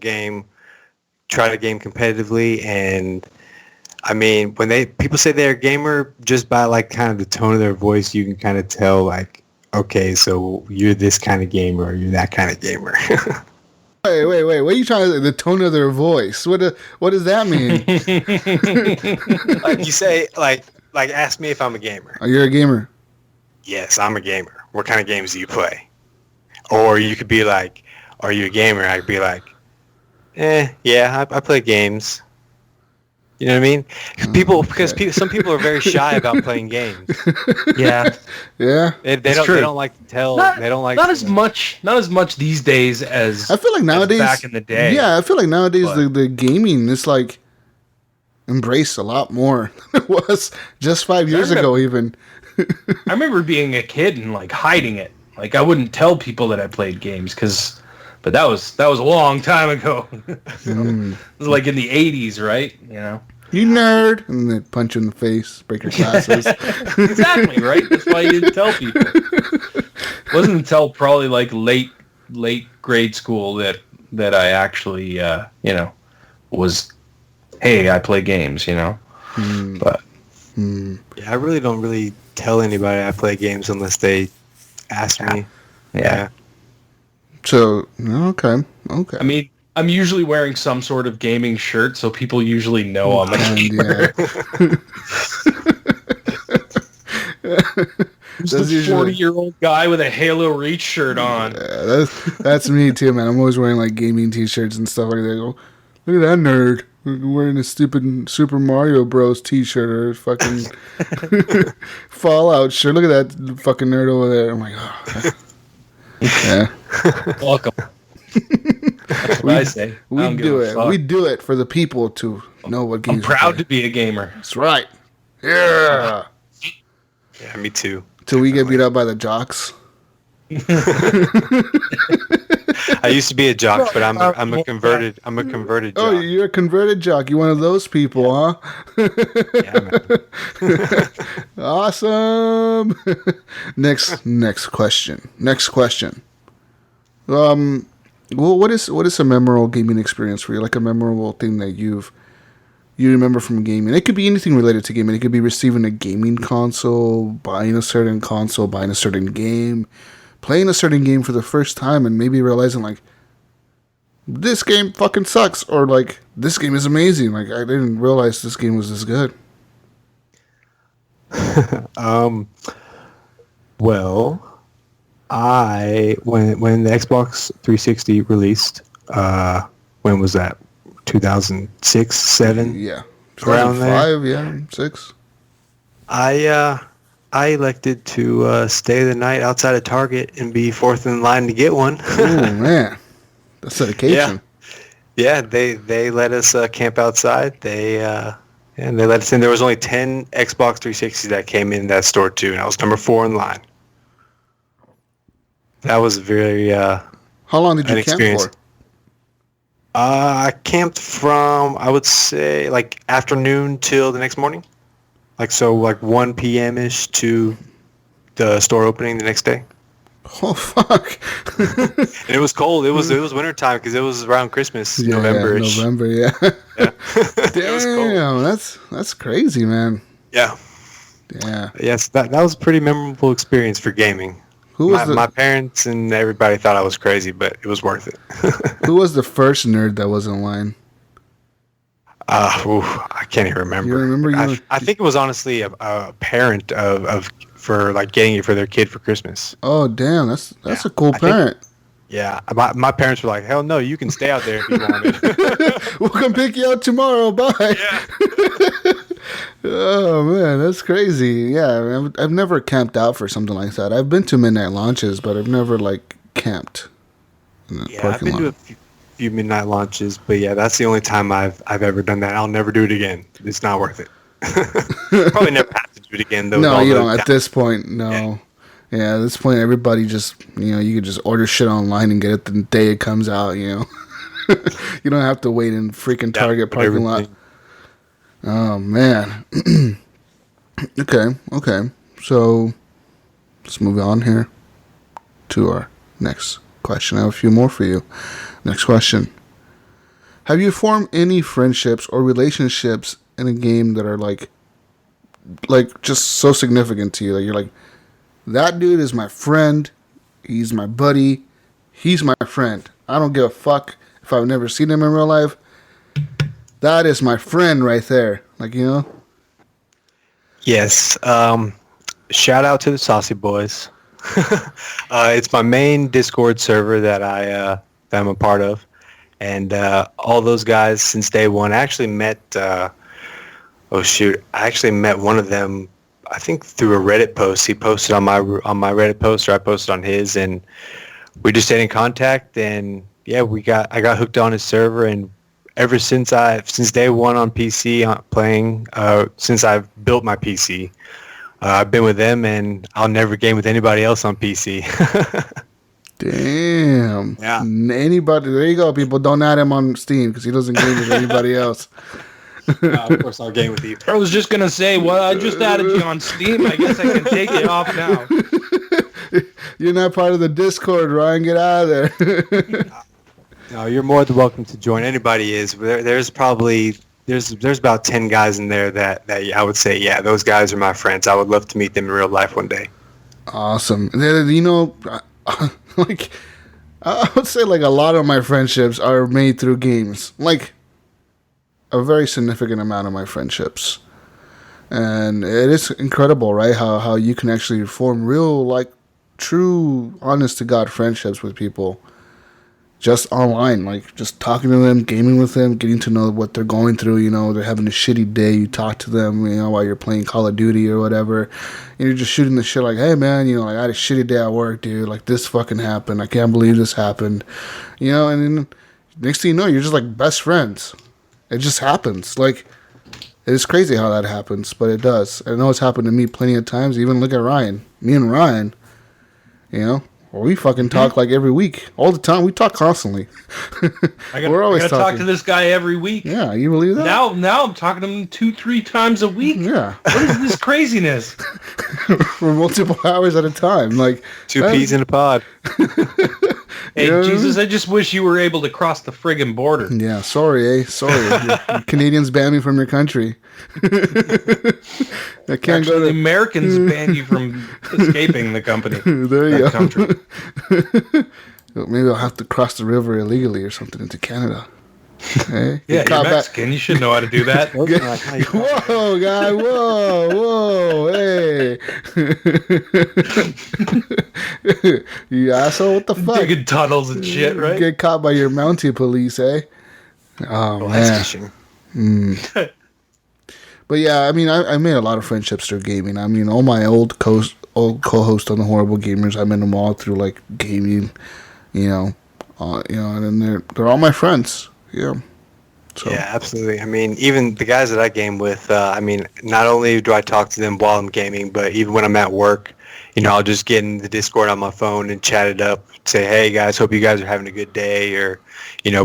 try to game competitively. And I mean, when people say they're a gamer, just by like kind of the tone of their voice, you can kind of tell like, okay, so you're this kind of gamer, or you're that kind of gamer. Wait. What are you trying to... The tone of their voice. What does that mean? Like you say, like ask me if I'm a gamer. Oh, you're a gamer? Yes, I'm a gamer. What kind of games do you play? Or you could be like, are you a gamer? I'd be like, yeah, I play games. You know what I mean? Some people are very shy about playing games. Yeah. Yeah. They don't like to tell. They don't like. Not as much these days as I feel like nowadays. Back in the day. Yeah, I feel like nowadays the gaming is like embraced a lot more than it was just 5 years ago. Even. I remember being a kid and like hiding it. Like I wouldn't tell people that I played games but that was a long time ago. It was like in the 80s, right? You know. You nerd, and then punch you in the face, break your glasses. Exactly, right? That's why you didn't tell people. It wasn't until probably like late grade school that I actually was, hey, I play games, you know. But yeah, I really don't tell anybody I play games unless they ask me. Yeah. So okay. I mean, I'm usually wearing some sort of gaming shirt, so people usually know I'm a gamer. Just a 40-year-old guy with a Halo Reach shirt on. Yeah, that's me too, man. I'm always wearing like gaming t-shirts and stuff like that. Go, look at that nerd wearing a stupid Super Mario Bros t-shirt or a fucking Fallout shirt. Look at that fucking nerd over there. I'm like, oh. Yeah. Welcome. That's what I say. We do it. We do it for the people to know what games. I'm proud to be a gamer. That's right. Yeah. Yeah, me too. Till we get beat up by the jocks. I used to be a jock, but I'm a converted jock. Oh, you're a converted jock. You one of those people, huh? Yeah, man. Awesome. Next question. Well, what is a memorable gaming experience for you? Like a memorable thing that you remember from gaming. It could be anything related to gaming. It could be receiving a gaming console, buying a certain console, buying a certain game, playing a certain game for the first time, and maybe realizing like, this game fucking sucks, or like, this game is amazing. Like, I didn't realize this game was this good. Well, when the Xbox 360 released, when was that? 2006, 7. Yeah. Around there. 5, yeah, 6. I elected to stay the night outside of Target and be fourth in line to get one. Oh man, that's dedication. Yeah, they let us camp outside. And they let us in. There was only 10 Xbox 360s that came in that store too, and I was number 4 in line. That was very How long did you camp for? I camped from, I would say, like afternoon till the next morning. Like 1 p.m.-ish to the store opening the next day. Oh fuck! And it was cold. It was wintertime because it was around Christmas, November-ish. November, yeah. Damn, that's crazy, man. Yeah. Yeah. Yes, that was a pretty memorable experience for gaming. My parents and everybody thought I was crazy, but it was worth it. Who was the first nerd that was in line? I can't even remember. You remember? I think it was honestly a parent for like getting it for their kid for Christmas. Oh damn, that's a cool parent. My parents were like, hell no, you can stay out there if you want. We'll come pick you up tomorrow. Bye. Yeah. Oh man, that's crazy. Yeah, I've never camped out for something like that. I've been to midnight launches, but I've never like camped in the parking lot. I've been to a few midnight launches, but yeah, that's the only time I've ever done that. I'll never do it again. It's not worth it. Probably never have to do it again though. No, you don't. At this point, no. Yeah, at this point, everybody just you can just order shit online and get it the day it comes out. You don't have to wait in freaking Target parking lot. Oh man. Okay. So let's move on here to our next question. I have a few more for you. Next question. Have you formed any friendships or relationships in a game that are like just so significant to you? Like you're like, that dude is my friend. He's my buddy. He's my friend. I don't give a fuck if I've never seen him in real life. That is my friend right there. Like, Yes. Shout out to the Saucy Boys. It's my main Discord server that I'm a part of, and all those guys since day one. I actually met. I actually met one of them. I think through a Reddit post. He posted on my Reddit post, or I posted on his, and we just stayed in contact. And yeah, I got hooked on his server, and ever since day one on PC playing, since I've built my PC, I've been with them, and I'll never game with anybody else on PC. Damn. Yeah. Anybody? There you go, people. Don't add him on Steam because he doesn't game with anybody else. Of course, I'll game with you. I was just gonna say, well, I just added you on Steam. I guess I can take it off now. You're not part of the Discord, Ryan. Get out of there. No, you're more than welcome to join. Anybody is. There's probably about 10 guys in there that I would say, yeah, those guys are my friends. I would love to meet them in real life one day. Awesome. Like, I would say like a lot of my friendships are made through games. Like, a very significant amount of my friendships. And it is incredible, right? How you can actually form real, like, true, honest-to-God friendships with people just online. Like, just talking to them, gaming with them, getting to know what they're going through. They're having a shitty day. You talk to them, while you're playing Call of Duty or whatever. And you're just shooting the shit like, hey, man, like, I had a shitty day at work, dude. Like, this fucking happened. I can't believe this happened. And then next thing you know, you're just, like, best friends. It just happens. Like, it's crazy how that happens, but it does. I know it's happened to me plenty of times. Even look at Ryan. Me and Ryan, we fucking talk like every week. All the time. We talk constantly. We're always talking. Talk to this guy every week. Yeah, you believe that? Now I'm talking to him 2-3 times a week. Yeah. What is this craziness? For multiple hours at a time. Like, two peas in a pod. Hey, Jesus, I just wish you were able to cross the friggin' border. Yeah, sorry. Canadians ban me from your country. I can't go to... The Americans ban you from escaping the company. There you go. Country. Maybe I'll have to cross the river illegally or something into Canada. Hey? Yeah, you're Mexican. You should know how to do that. Whoa, guy. Whoa. Hey. You asshole. What the fuck? Digging tunnels and shit, right? Get caught by your Mountie police, eh? Oh ice man. fishing. But yeah, I mean, I made a lot of friendships through gaming. I mean, all my old co-hosts on the Horrible Gamers, I met them all through like gaming, and then they're all my friends. Yeah. So. Yeah, absolutely. I mean, even the guys that I game with, I mean, not only do I talk to them while I'm gaming, but even when I'm at work, I'll just get in the Discord on my phone and chat it up, say, hey guys, hope you guys are having a good day, or,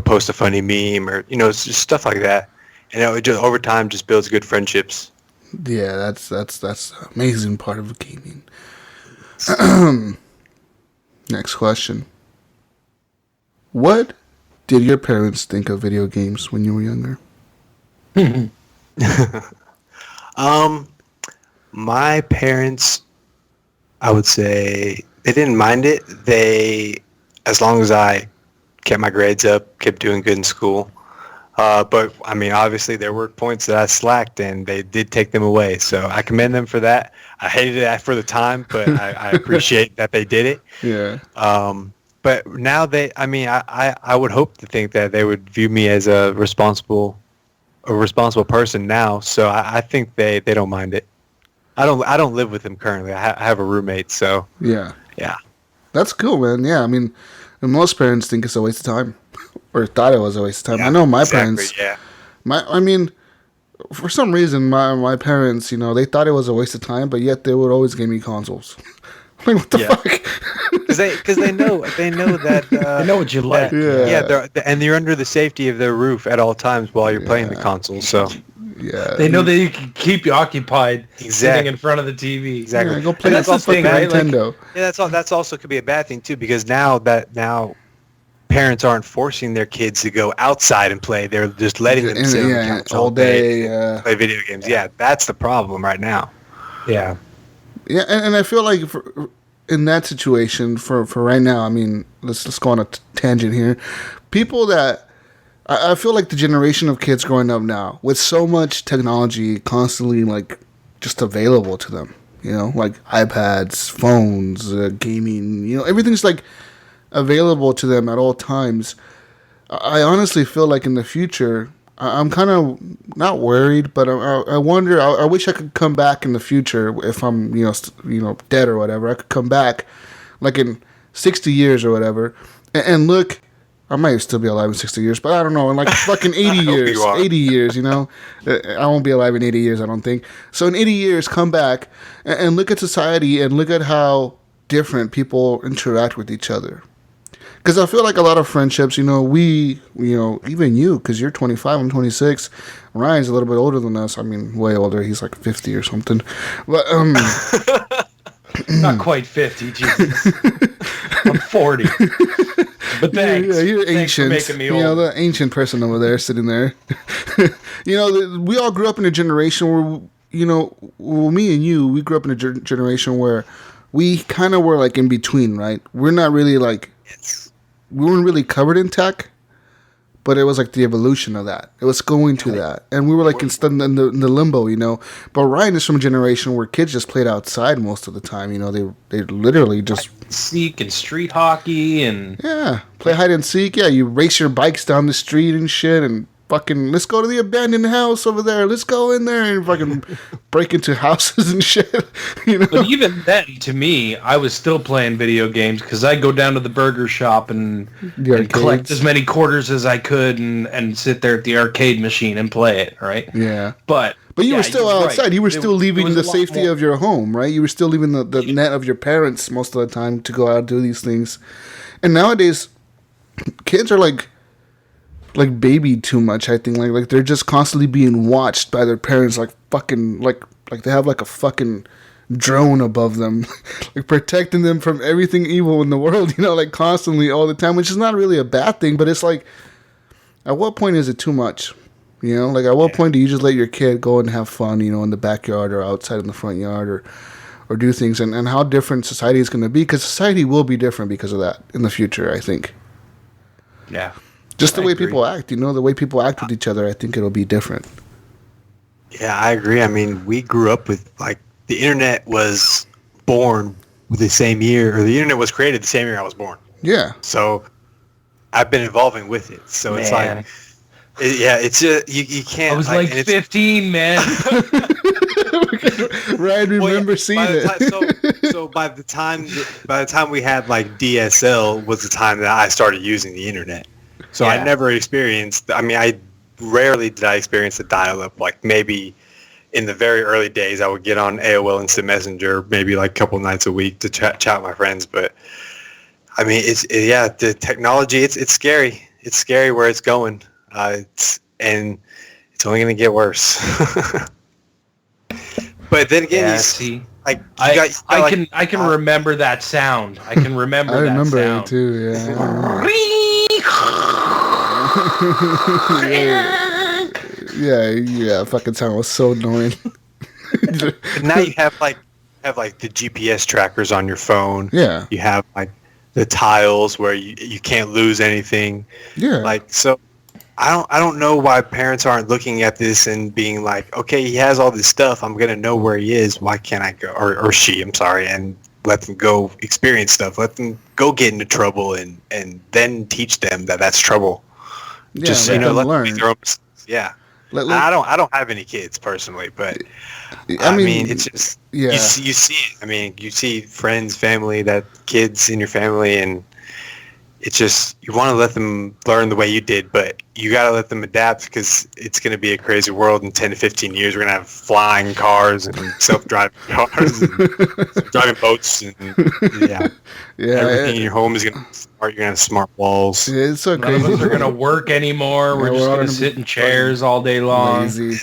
post a funny meme, or, it's just stuff like that. And it just over time just builds good friendships. Yeah, that's the amazing part of gaming. Next question. What did your parents think of video games when you were younger? My parents, I would say, they didn't mind it. As long as I kept my grades up, kept doing good in school. But, I mean, obviously there were points that I slacked, and they did take them away. So I commend them for that. I hated it for the time, but I appreciate that they did it. Yeah. But now I would hope to think that they would view me as a responsible person now. So I think they don't mind it. I don't live with them currently. I have a roommate. So yeah. That's cool, man. Yeah, I mean, most parents think it's a waste of time, or thought it was a waste of time. Yeah, I know my parents. Yeah. I mean, for some reason, my parents, they thought it was a waste of time, but yet they would always give me consoles. Like, what the fuck? Because they know that they know what you like. And you're under the safety of their roof at all times while you're playing the console. So they know that you can keep you occupied sitting in front of the TV. Exactly. Yeah, go play that's the thing, right? Nintendo. That's also could be a bad thing too, because now parents aren't forcing their kids to go outside and play. They're just letting them sit on the couch all day play video games. Yeah, that's the problem right now. Yeah. Yeah, and I feel like in that situation, for right now, I mean, let's go on a tangent here. People that I feel like the generation of kids growing up now, with so much technology constantly like just available to them, like iPads, phones, gaming, everything's like available to them at all times. I honestly feel like in the future, I'm kind of not worried, but I wonder. I wish I could come back in the future if I'm, dead or whatever. I could come back, like in 60 years or whatever, and look. I might still be alive in 60 years, but I don't know. In like fucking 80 years, 80 years, I won't be alive in 80 years. I don't think so. In 80 years, come back and look at society and look at how different people interact with each other. Because I feel like a lot of friendships, even you, because you're 25, I'm 26. Ryan's a little bit older than us. I mean, way older. He's like 50 or something. But not quite 50, Jesus. I'm 40. But thanks. Yeah, you're ancient. Thanks for making me old. The ancient person over there sitting there. We all grew up in a generation where, me and you, we grew up in a generation where we kind of were like in between, right? We're not really like... We weren't really covered in tech, but it was like the evolution of that. It was going to that. And we were like in the limbo, But Ryan is from a generation where kids just played outside most of the time. They literally just... Seek and street hockey and... Yeah, play hide and seek. Yeah, you race your bikes down the street and shit and fucking, let's go to the abandoned house over there. Let's go in there and fucking break into houses and shit. But even then, to me, I was still playing video games because I'd go down to the burger shop and collect as many quarters as I could and sit there at the arcade machine and play it, right? Yeah. But you were still outside. Right. You were still leaving the safety of your home, right? You were still leaving the net of your parents most of the time to go out and do these things. And nowadays, kids are like babied too much. I think like they're just constantly being watched by their parents, like fucking like they have like a fucking drone above them, like protecting them from everything evil in the world. Like constantly all the time, which is not really a bad thing, but it's like, at what point is it too much? Like at what point do you just let your kid go and have fun, in the backyard or outside in the front yard or do things, and how different society is going to be, because society will be different because of that in the future, I think. Yeah. Just the way people act, the way people act with each other, I think it'll be different. Yeah, I agree. I mean, we grew up with, like, the internet was born the same year, or the internet was created the same year I was born. Yeah. So I've been evolving with it. So it's like, It's just you can't. I was like 15, man. Ryan remember seeing it. So by the time we had like DSL was the time that I started using the internet. So I never experienced. I mean, I rarely did I experience the dial-up. Like maybe in the very early days, I would get on AOL Instant Messenger maybe like a couple nights a week to chat with my friends. But I mean, the technology. It's scary. It's scary where it's going. It's only going to get worse. But then again, I can remember that sound. I can remember that sound. I remember it too, yeah. Fucking sound was so annoying. Now you have like the GPS trackers on your phone. Yeah. You have like the tiles where you can't lose anything. Yeah. Like so I don't know why parents aren't looking at this and being like, okay, he has all this stuff. I'm going to know where he is. Why can't I go? Or she, I'm sorry. And let them go experience stuff. Let them go get into trouble and then teach them that that's trouble. Yeah, just, let them learn. Them be their own, yeah. I don't have any kids personally, but I mean it's just, you see it. I mean, you see friends, family, that kids in your family, and it's just, you want to let them learn the way you did, but you got to let them adapt because it's going to be a crazy world in 10 to 15 years. We're going to have flying cars and self-driving cars and driving boats. And, everything in your home is going to be smart. You're going to have smart walls. Yeah, it's so crazy. None of us are going to work anymore. We're just going to sit in chairs all day long. Lazy.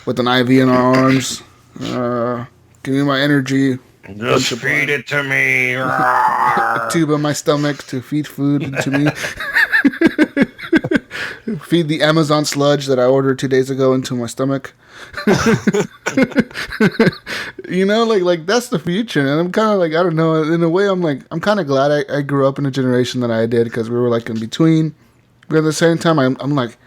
With an IV in our arms. Give me my energy. Just feed it to me. A tube on my stomach to feed food to me. Feed the Amazon sludge that I ordered 2 days ago into my stomach. You know, like that's the future. And I'm kind of like, I don't know. In a way, I'm kind of glad I grew up in a generation that I did, because we were like in between. But at the same time, I'm like,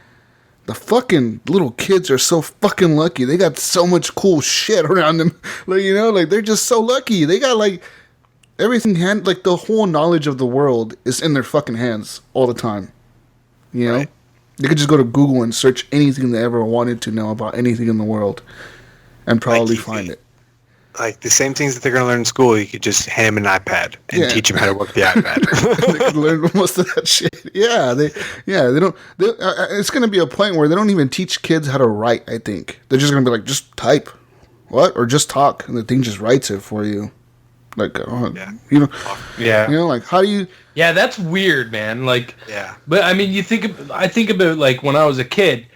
the fucking little kids are so fucking lucky. They got so much cool shit around them. Like, you know, like they're just so lucky. They got like everything like the whole knowledge of the world is in their fucking hands all the time. You know? Right. They could just go to Google and search anything they ever wanted to know about anything in the world and probably find it. Like the same things that they're going to learn in school, you could just hand them an iPad and teach them how to work the iPad. They could learn most of that shit. Yeah, they don't. It's going to be a point where they don't even teach kids how to write. I think they're just going to be like, just type, or just talk, and the thing just writes it for you. Like, you know, like how do you? Yeah, that's weird, man. Like, yeah. But I mean, I think about like when I was a kid.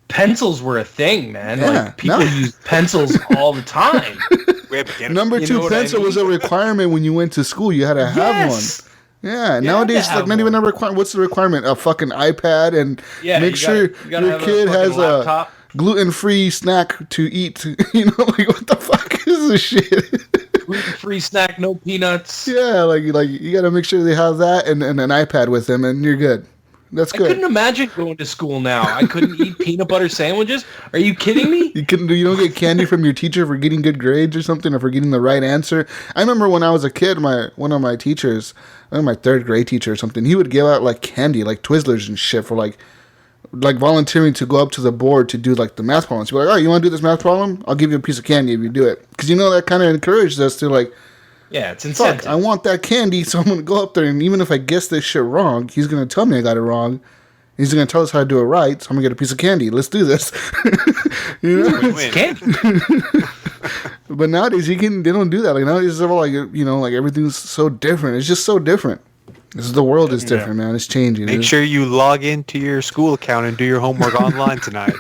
Pencils were a thing, man. Yeah, like people used pencils all the time. Number 2 pencil was a requirement when you went to school. You had to have one. Yeah, nowadays like not even a requirement. What's the requirement? A fucking iPad, and make sure your kid has a gluten-free snack to eat. You know, like what the fuck is this shit? Gluten-free snack, no peanuts. Yeah, like you got to make sure they have that and an iPad with them, and you're good. That's good. I couldn't imagine going to school now. I couldn't eat peanut butter sandwiches. Are you kidding me? You don't get candy from your teacher for getting good grades or something, or for getting the right answer. I remember when I was a kid, one of my teachers, my third grade teacher or something, he would give out like candy, like Twizzlers and shit for like volunteering to go up to the board to do like the math problems. He'd be like, "Oh, you want to do this math problem? I'll give you a piece of candy if you do it." Because that kind of encouraged us to like. Yeah, it's incentive. Fuck, I want that candy, so I'm going to go up there, and even if I guess this shit wrong, he's going to tell me I got it wrong. He's going to tell us how to do it right, so I'm going to get a piece of candy. Let's do this. You know? It's candy. But nowadays, they don't do that. Like, nowadays, it's all like, like everything's so different. It's just so different. The world is different, man. It's changing. Make sure you log into your school account and do your homework online tonight.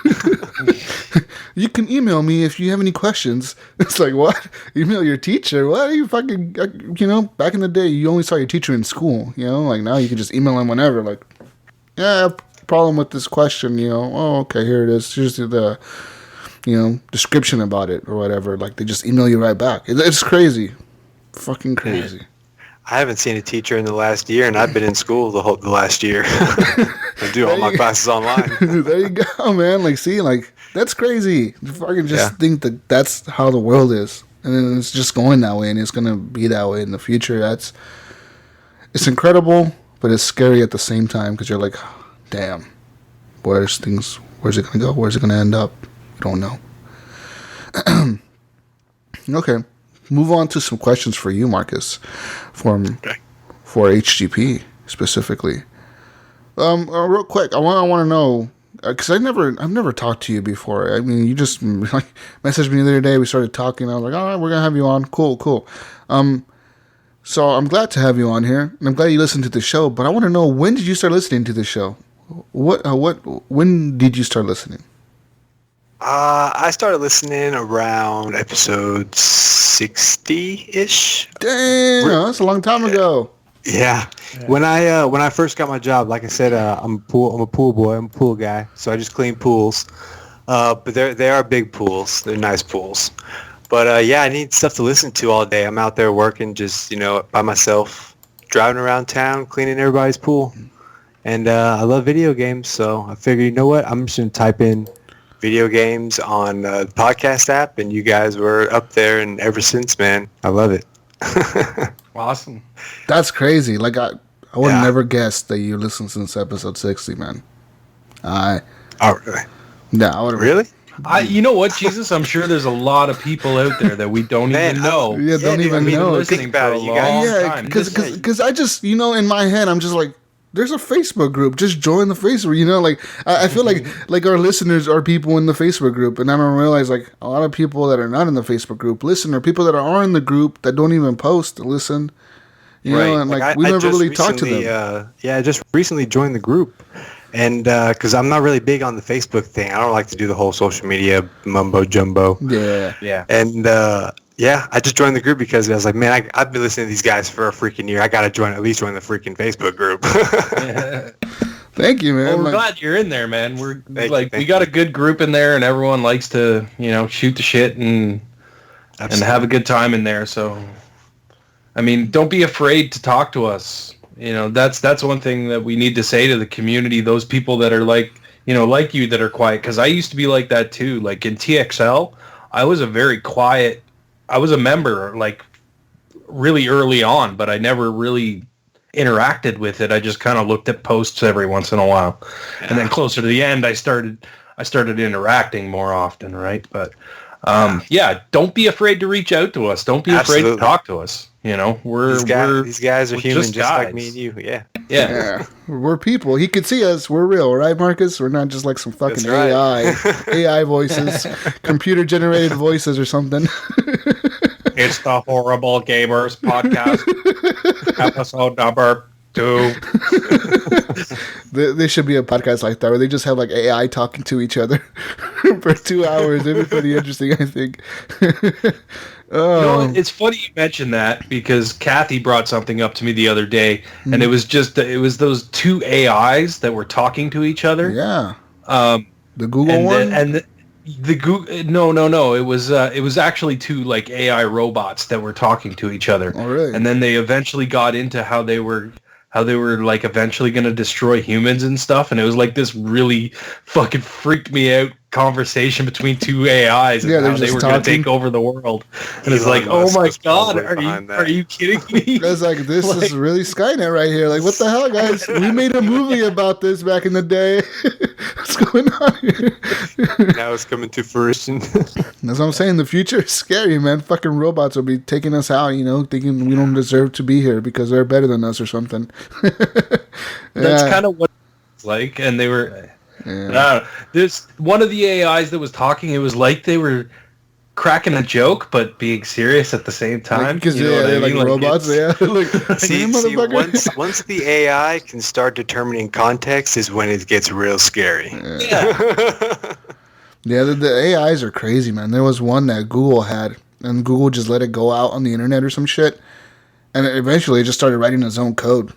You can email me if you have any questions. It's like, what? Email your teacher? What are you fucking, back in the day, you only saw your teacher in school, like now you can just email them whenever, like, yeah, problem with this question, oh, okay, here it is. Here's the, description about it or whatever. Like, they just email you right back. It's crazy. Fucking crazy. I haven't seen a teacher in the last year, and I've been in school the last year. I do all my classes online. There you go, man. Like, see, like, that's crazy. You fucking just think that that's how the world is. And then it's just going that way, and it's going to be that way in the future. It's incredible, but it's scary at the same time, because you're like, damn. where's it going to go? Where's it going to end up? We don't know. Okay. Move on to some questions for you, Marcus, for HGP specifically. Real quick, I want to know, because I've never talked to you before. I mean, you just like messaged me the other day. We started talking. I was like, all right, we're gonna have you on. Cool. So I'm glad to have you on here, and I'm glad you listened to the show. But I want to know, when did you start listening to the show? When did you start listening? I started listening around episode 60-ish. Damn, that's a long time ago. Yeah. When I first got my job, like I said, I'm a pool boy. I'm a pool guy, so I just clean pools. But they are big pools. They're nice pools. But I need stuff to listen to all day. I'm out there working, just by myself, driving around town, cleaning everybody's pool. And I love video games, so I figured, you know what? I'm just gonna type in video games on the podcast app, and you guys were up there, and ever since, man, I love it. Awesome. That's crazy. Like I would have never guessed that you listened since episode 60, man. Oh, really? Yeah, I would have. Really? You know what, Jesus? I'm sure there's a lot of people out there that we don't even know. Yeah, don't even know. Think about it. You guys. Because I just, in my head, I'm just like, there's a Facebook group. Just join the Facebook. Like I feel like our listeners are people in the Facebook group, and I don't realize like a lot of people that are not in the Facebook group listen, or people that are in the group that don't even post listen. You know, and like we never really talked to them. I just recently joined the group, and because I'm not really big on the Facebook thing, I don't like to do the whole social media mumbo jumbo. Yeah. And I just joined the group because I was like, man, I've been listening to these guys for a freaking year. I gotta at least join the freaking Facebook group. Thank you, man. Well, we're glad you're in there, man. We got a good group in there, and everyone likes to, shoot the shit and have a good time in there. So, I mean, don't be afraid to talk to us. That's one thing that we need to say to the community. Those people that are like you, that are quiet, because I used to be like that too. Like in TXL, I was a very quiet. I was a member like really early on, but I never really interacted with it. I just kind of looked at posts every once in a while, and then closer to the end, I started interacting more often, right? But don't be afraid to reach out to us. Don't be afraid to talk to us. These guys are human, just like me and you. Yeah. We're people. He could see us. We're real, right, Marcus? We're not just like some fucking AI voices, computer generated voices or something. It's the Horrible Gamers Podcast, episode number 2. There should be a podcast like that where they just have like AI talking to each other for 2 hours. It'd be pretty interesting, I think. It's funny you mentioned that, because Kathy brought something up to me the other day, and it was those two AIs that were talking to each other. Yeah. The Google one? The Google, no. It was actually two like AI robots that were talking to each other. Oh, really? And then they eventually got into how they were like eventually going to destroy humans and stuff. And it was like this really fucking freaked me out conversation between two AIs and how they were going to take over the world. And it's like, oh my God, are you kidding me? I was like, this is really Skynet right here. Like, what the hell, guys? We made a movie about this back in the day. What's going on here? Now it's coming to fruition. That's what I'm saying. The future is scary, man. Fucking robots will be taking us out, thinking we don't deserve to be here because they're better than us or something. That's kind of what it's like. And they were... Yeah. There's one of the AIs that was talking. It was like they were cracking a joke, but being serious at the same time. Because they're like robots. See, once the AI can start determining context is when it gets real scary. Yeah, the AIs are crazy, man. There was one that Google had, and Google just let it go out on the internet or some shit, and eventually it just started writing its own code.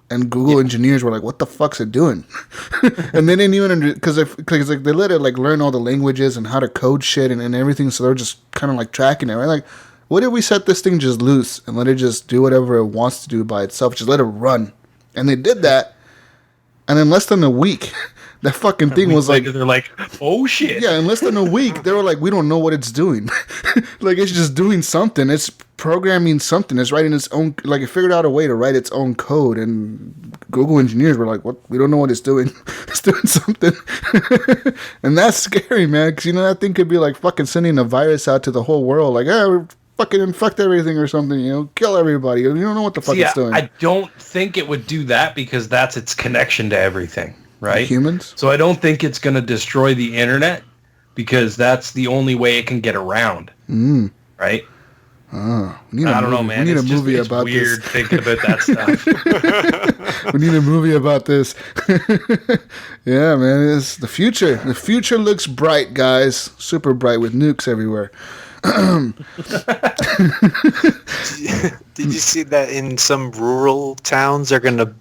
And Google engineers were like, "What the fuck's it doing?" And they didn't even because like they let it like learn all the languages and how to code shit and everything. So they're just kind of like tracking it, right? Like, what if we set this thing just loose and let it just do whatever it wants to do by itself? Just let it run. And they did that, and in less than a week, that fucking thing was like, they're like, oh shit. Yeah, in less than a week, they were like, we don't know what it's doing. Like, it's just doing something. It's programming something. It's writing its own, like, it figured out a way to write its own code. And Google engineers were like, "What? We don't know what it's doing. It's doing something," and that's scary, man. Because that thing could be like fucking sending a virus out to the whole world, like, we fucking infect everything or something. Kill everybody. You don't know what the fuck it's doing. I don't think it would do that because that's its connection to everything, right? Humans. So I don't think it's going to destroy the internet because that's the only way it can get around, right? I don't know, man. We need a movie about this. It's weird thinking about that stuff. We need a movie about this. Yeah, man. It's the future. The future looks bright, guys. Super bright with nukes everywhere. Did you see that in some rural towns they're going to...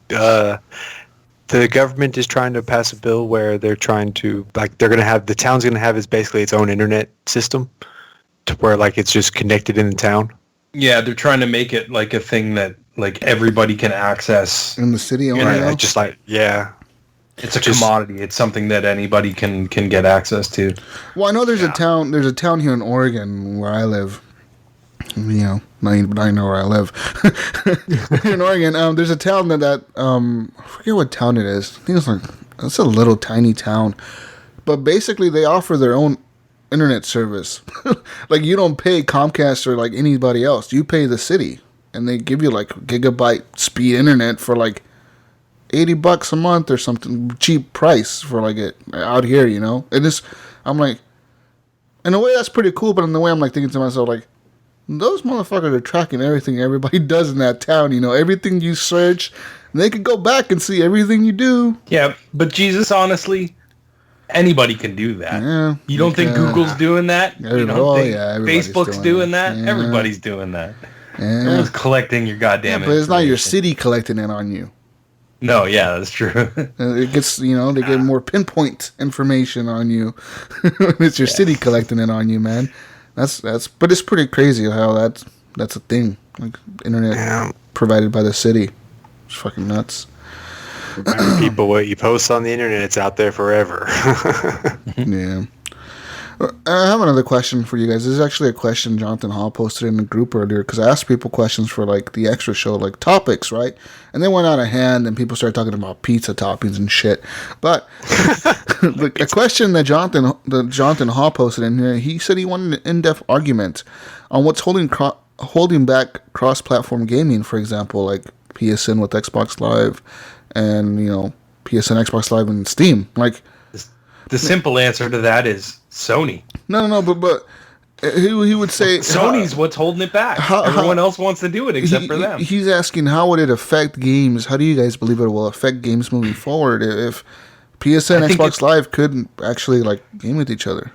the government is trying to pass a bill where they're trying to... they're going to have... The town's going to have basically its own internet system to where it's just connected in the town. Yeah, they're trying to make it like a thing that everybody can access in the city. Right, just it's a commodity. It's something that anybody can get access to. Well, I know there's a town. There's a town here in Oregon where I live. Now you know where I live. Here in Oregon, there's a town that I forget what town it is. I think it's a little tiny town, but basically they offer their own internet service. You don't pay Comcast or anybody else. You pay the city, and they give you gigabyte speed internet for $80 a month or something, cheap price for it out here. It is. I'm like, in a way that's pretty cool, but in the way I'm thinking to myself those motherfuckers are tracking everything everybody does in that town. Everything you search, they could go back and see everything you do. Yeah, but Jesus, honestly, anybody can do that. Yeah, you don't think Google's doing that? You don't think Facebook's doing that? Yeah. Everybody's doing that. Yeah. Everyone's collecting your goddamn but it's not your city collecting it on you. No, yeah, that's true. It gets, they get more pinpoint information on you. It's your city collecting it on you, man. But it's pretty crazy how that's a thing. Internet provided by the city. It's fucking nuts. Remember, people, what you post on the internet, it's out there forever. Yeah. I have another question for you guys. This is actually a question Jonathan Hall posted in the group earlier because I asked people questions for the extra show, topics, right? And they went out of hand and people started talking about pizza toppings and shit. But a question that Jonathan Hall posted in here, he said he wanted an in-depth argument on what's holding back cross-platform gaming, for example, PSN with Xbox Live and, PSN, Xbox Live, and Steam. The simple answer to that is Sony. No, but he would say Sony's what's holding it back. Everyone else wants to do it except for them. He's asking how would it affect games? How do you guys believe it will affect games moving forward if PSN, Xbox Live could actually game with each other?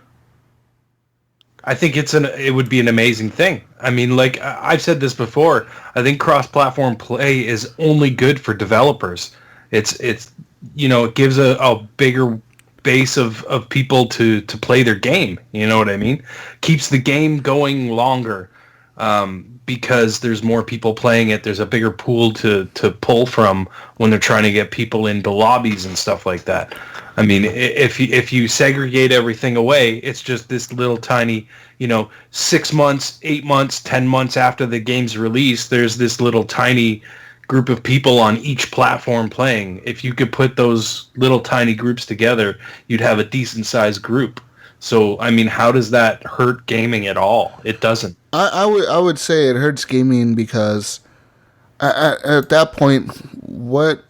I think it would be an amazing thing. I mean, I've said this before. I think cross-platform play is only good for developers. It gives a bigger base of people to play their game. You know what I mean? Keeps the game going longer because there's more people playing it. There's a bigger pool to pull from when they're trying to get people into lobbies and stuff like that. I mean, if you segregate everything away, it's just this little tiny, 6 months, 8 months, 10 months after the game's released, there's this little tiny group of people on each platform playing. If you could put those little tiny groups together, you'd have a decent sized group. So, I mean, how does that hurt gaming at all? It doesn't. I would say it hurts gaming because at that point, what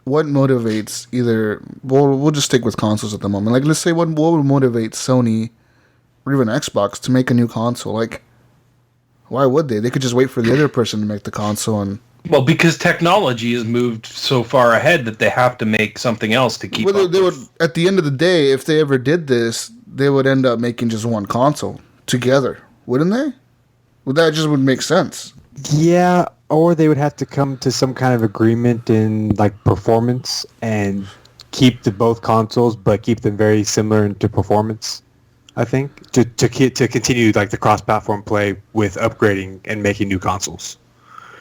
motivates either... We'll just stick with consoles at the moment. Let's say what would motivate Sony or even Xbox to make a new console? Why would they? They could just wait for the other person to make the console and... Well, because technology has moved so far ahead that they have to make something else to keep up. They would, at the end of the day, if they ever did this, they would end up making just one console together, wouldn't they? Well, that just would make sense. Yeah, or they would have to come to some kind of agreement in performance and keep both consoles, but keep them very similar into performance. I think to continue the cross-platform play with upgrading and making new consoles.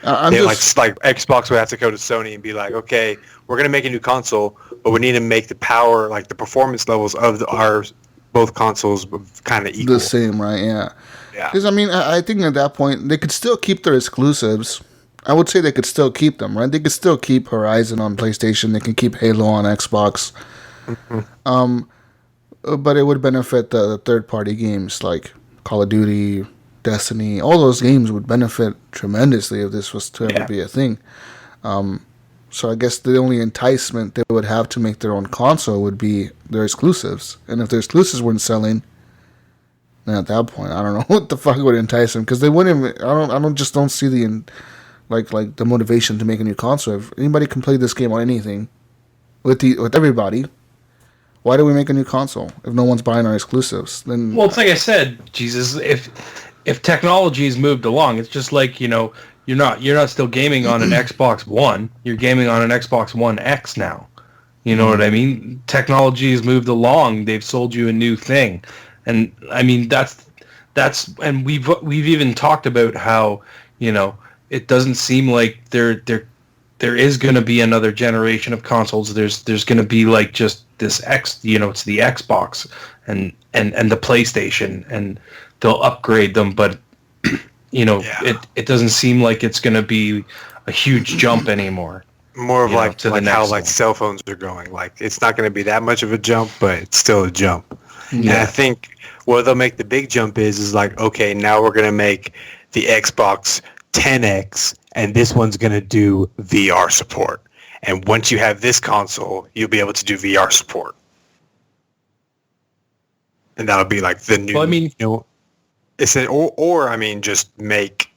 Xbox would have to go to Sony and be like, okay, we're going to make a new console, but we need to make the power, the performance levels of our both consoles kind of equal. The same, right? Yeah. Yeah. Because, I mean, I think at that point, they could still keep their exclusives. I would say they could still keep them, right? They could still keep Horizon on PlayStation. They can keep Halo on Xbox. But it would benefit the third-party games like Call of Duty, Destiny. All those games would benefit tremendously if this was to ever be a thing. So I guess the only enticement they would have to make their own console would be their exclusives. And if their exclusives weren't selling, then at that point, I don't know what the fuck would entice them, because they wouldn't. I don't see the like the motivation to make a new console. If anybody can play this game on anything with everybody, why do we make a new console if no one's buying our exclusives? Then it's like I said, Jesus. If technology's moved along, it's just like, you're not still gaming on an Xbox One. You're gaming on an Xbox One X now. You know what I mean? Technology has moved along. They've sold you a new thing, and I mean that's and we've even talked about how it doesn't seem like there is going to be another generation of consoles. There's going to be like just this it's the Xbox and the PlayStation, and they'll upgrade them, but it doesn't seem like it's going to be a huge jump anymore. More of like how one. cell phones are going. Like, it's not going to be that much of a jump, but it's still a jump. Yeah. And I think where they'll make the big jump is like, okay, now we're going to make the Xbox 10X, and this one's going to do VR support. And once you have this console, you'll be able to do VR support. And that'll be like the new, just make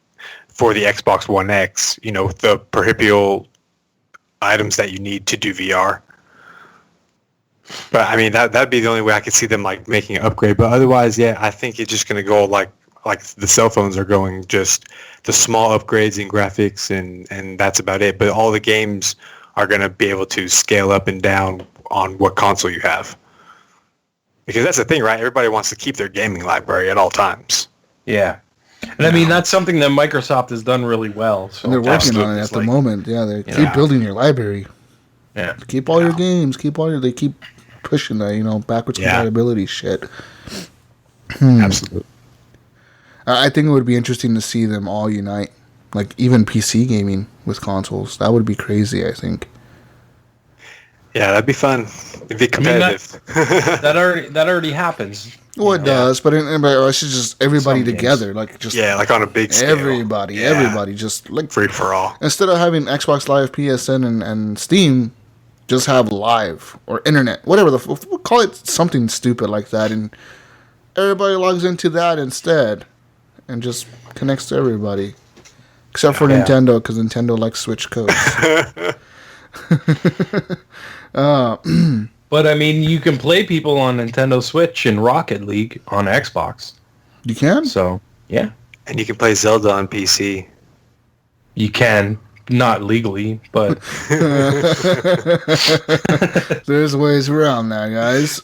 for the Xbox One X, the peripheral items that you need to do VR. But I mean, that'd be the only way I could see them like making an upgrade. But otherwise, I think it's just going to go like the cell phones are going, just the small upgrades in graphics, and that's about it. But all the games are going to be able to scale up and down on what console you have. Because that's the thing, right? Everybody wants to keep their gaming library at all times. Yeah. And I mean, that's something that Microsoft has done really well. So and they're working on it at the moment. Yeah, they keep building your library. Yeah. Keep all your games. They keep pushing that, backwards compatibility shit. Absolutely. I think it would be interesting to see them all unite. Like, even PC gaming with consoles. That would be crazy, I think. Yeah, that'd be fun. It'd be competitive. That already happens. Well, it does, but it's just everybody together, like just like on a big scale. Everybody, just like free for all. Instead of having Xbox Live, PSN, and Steam, just have Live or Internet, whatever we'll call it, something stupid like that, and everybody logs into that instead, and just connects to everybody, except for Nintendo, because Nintendo likes Switch codes. But I mean, you can play people on Nintendo Switch in Rocket League on Xbox. You can? So, yeah. And you can play Zelda on PC. You can. Not legally, but... There's ways around that, guys.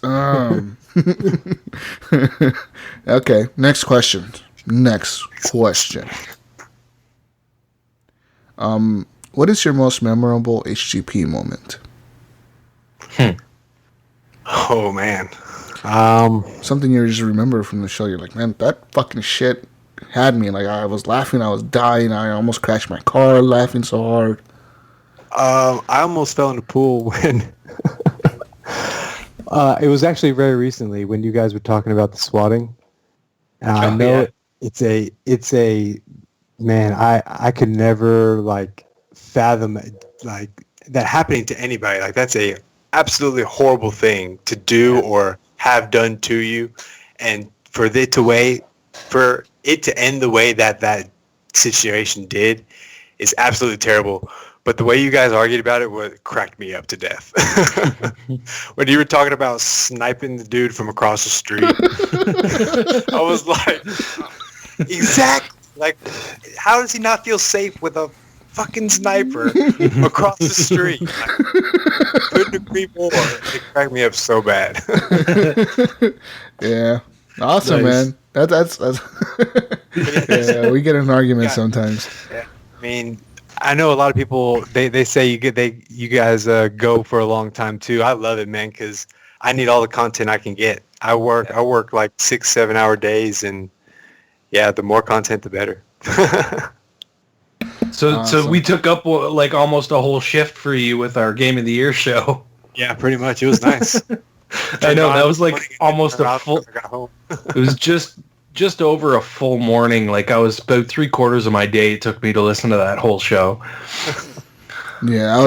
Okay, next question. What is your most memorable HGP moment? Oh, man. Something you just remember from the show. You're like, man, that fucking shit had me. Like, I was laughing, I was dying, I almost crashed my car laughing so hard. I almost fell in the pool when... it was actually very recently when you guys were talking about the swatting. I know it's a man, I could never like fathom like that happening to anybody. Like, that's a absolutely horrible thing to do or have done to you, and for it to end the way that situation did is absolutely terrible. But the way you guys argued about it cracked me up to death. When you were talking about sniping the dude from across the street, I was like, exactly. Like, how does he not feel safe with a fucking sniper across the street? Like, couldn't agree more. It cracked me up so bad. Yeah, awesome, nice. Man. That's yeah. We get in an argument sometimes. Yeah. I mean, I know a lot of people. They say you guys go for a long time too. I love it, man, because I need all the content I can get. I work like 6-7 hour days, and yeah, the more content, the better. So we took up like almost a whole shift for you with our Game of the Year show. Yeah, pretty much. It was nice. I know, that was like almost a full... It was just over a full morning. Like I was about 3/4 of my day it took me to listen to that whole show. Yeah, that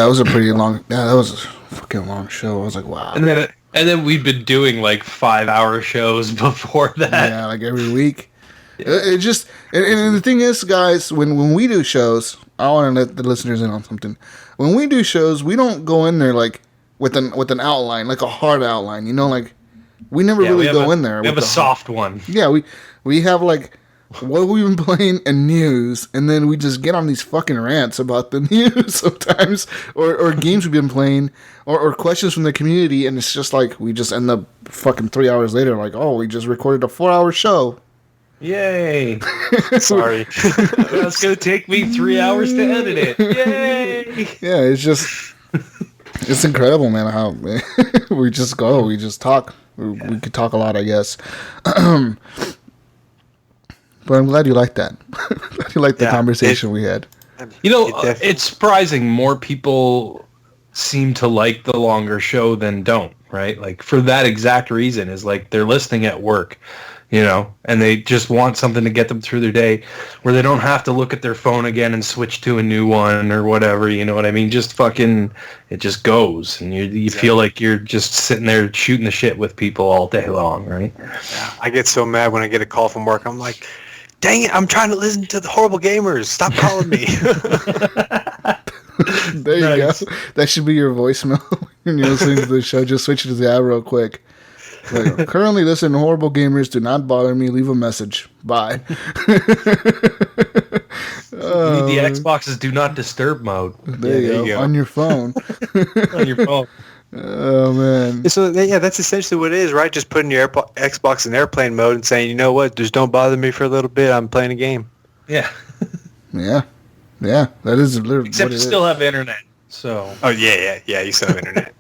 was a pretty long... Yeah, that was a fucking long show. I was like, wow. And then we'd been doing like 5-hour shows before that. Yeah, like every week. It just... And the thing is, guys, when we do shows, I want to let the listeners in on something. When we do shows, we don't go in there like with an outline, like a hard outline, you know, like we never really go in there. We have a soft one. Yeah, we have like what we've been playing and news, and then we just get on these fucking rants about the news sometimes, or games we've been playing, or questions from the community, and it's just like we just end up fucking 3 hours later, like, oh, we just recorded a 4-hour show. Yay! Sorry. That's gonna take me 3 hours to edit it. Yay! Yeah, it's just... It's incredible, man, how we just talk. We could talk a lot, I guess. But I'm glad you liked that. Glad you liked the conversation we had. You know, it's surprising more people seem to like the longer show than don't, right? Like, for that exact reason is, like, they're listening at work, you know, and they just want something to get them through their day where they don't have to look at their phone again and switch to a new one or whatever, you know what I mean? Just fucking, it just goes, and you feel like you're just sitting there shooting the shit with people all day long, right? Yeah, I get so mad when I get a call from work. I'm like, dang it, I'm trying to listen to the Horrible Gamers. Stop calling me. There you go. That should be your voicemail when you're listening to the show. Just switch it to the app real quick. Like, currently listening to Horrible Gamers. Do not bother me. Leave a message. Bye. You need the Xbox's do not disturb mode. There you go. On your phone. On your phone. Oh, man. So, yeah, that's essentially what it is, right? Just putting your Xbox in airplane mode and saying, you know what, just don't bother me for a little bit. I'm playing a game. Yeah. Yeah. Yeah, that is literally Except you still have internet, so... Oh, yeah, you still have internet.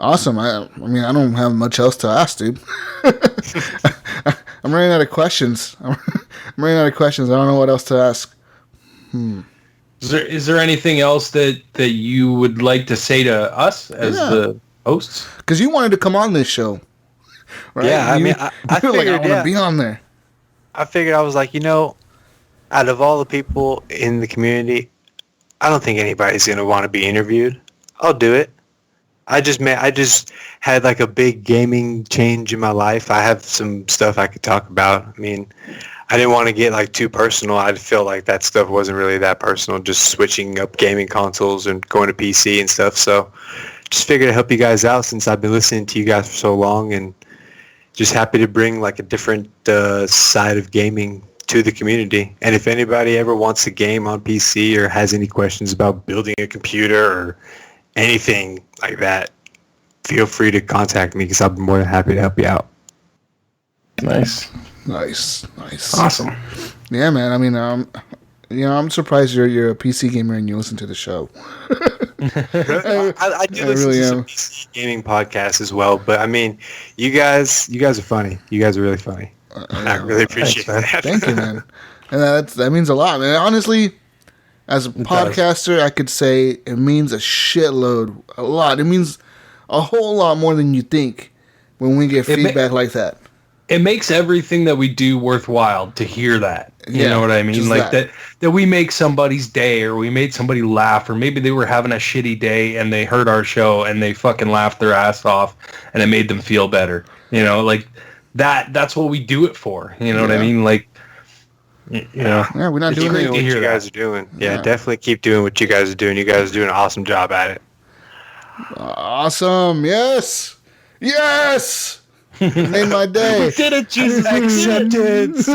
Awesome. I mean, I don't have much else to ask, dude. I'm running out of questions. I don't know what else to ask. Is there anything else that you would like to say to us as the hosts? Because you wanted to come on this show, right? Yeah, I mean, I figured, like, I want to be on there. I figured, I was like, you know, out of all the people in the community, I don't think anybody's going to want to be interviewed. I'll do it. I just had like a big gaming change in my life. I have some stuff I could talk about. I mean, I didn't want to get like too personal. I feel like that stuff wasn't really that personal, just switching up gaming consoles and going to PC and stuff. So just figured I'd help you guys out since I've been listening to you guys for so long, and just happy to bring like a different side of gaming to the community. And if anybody ever wants to game on PC or has any questions about building a computer or anything like that, feel free to contact me because I'll be more than happy to help you out. Nice. Awesome. Yeah, man. I mean, I'm surprised you're a PC gamer and you listen to the show. I do listen to some PC gaming podcasts as well, but I mean, you guys are funny. You guys are really funny. I really appreciate that. Thank you, man. And that means a lot, man. Honestly, as a podcaster, I could say it means a shitload, a lot. It means a whole lot more than you think when we get feedback like that. It makes everything that we do worthwhile to hear that. You know what I mean? Like that we make somebody's day, or we made somebody laugh, or maybe they were having a shitty day and they heard our show and they fucking laughed their ass off and it made them feel better. You know, like that's what we do it for. You know what I mean? Like, you know. Yeah, we're not doing what you guys are doing. Yeah, definitely keep doing what you guys are doing. You guys are doing an awesome job at it. Awesome. Yes. Made my day. We did it, Jesus. Acceptance.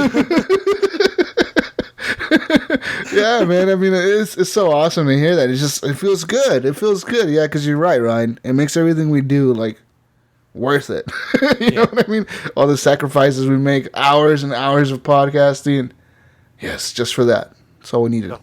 Yeah, man. I mean, it's so awesome to hear that. It feels good. Yeah, because you're right, Ryan. It makes everything we do like worth it. You know what I mean? All the sacrifices we make, hours and hours of podcasting. Yes, just for that. That's all we needed.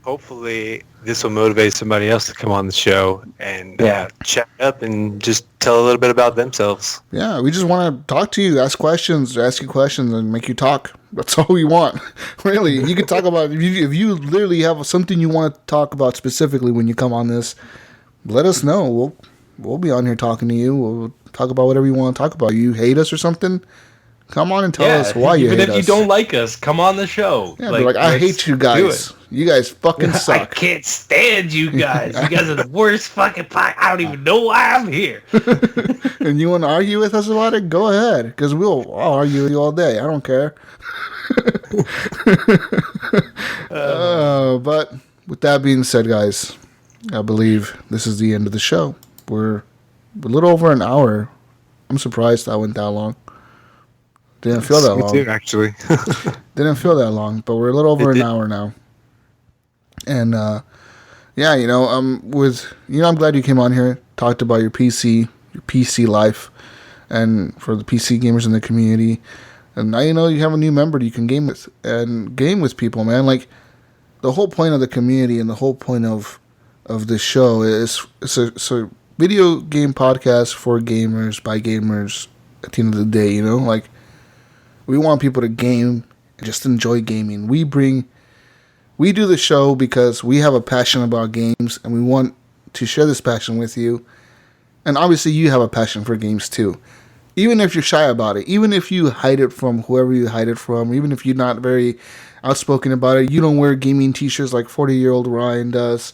Hopefully, this will motivate somebody else to come on the show and chat up and just tell a little bit about themselves. Yeah, we just want to talk to you, ask you questions, and make you talk. That's all we want. Really, you can talk about if you literally have something you want to talk about specifically when you come on this. Let us know. We'll be on here talking to you. We'll talk about whatever you want to talk about. You hate us or something? Come on and tell us why you hate us. Even if you don't like us, come on the show. Yeah, like I hate you guys. You guys fucking suck. I can't stand you guys. You guys are the worst fucking podcast. I don't even know why I'm here. And you want to argue with us about it? Go ahead, because I'll argue with you all day. I don't care. But with that being said, guys, I believe this is the end of the show. We're a little over an hour. I'm surprised that went that long. Didn't feel that long. Me too, actually. Didn't feel that long, but we're a little over an hour now. And yeah, I'm glad you came on here, talked about your PC life, and for the PC gamers in the community. And now you have a new member that you can game with and game with people, man. Like the whole point of the community and the whole point of this show is it's a video game podcast for gamers by gamers. At the end of the day, like we want people to game and just enjoy gaming. We do the show because we have a passion about games and we want to share this passion with you. And obviously you have a passion for games too. Even if you're shy about it, even if you hide it from whoever you hide it from, even if you're not very outspoken about it, you don't wear gaming t-shirts like 40-year-old Ryan does.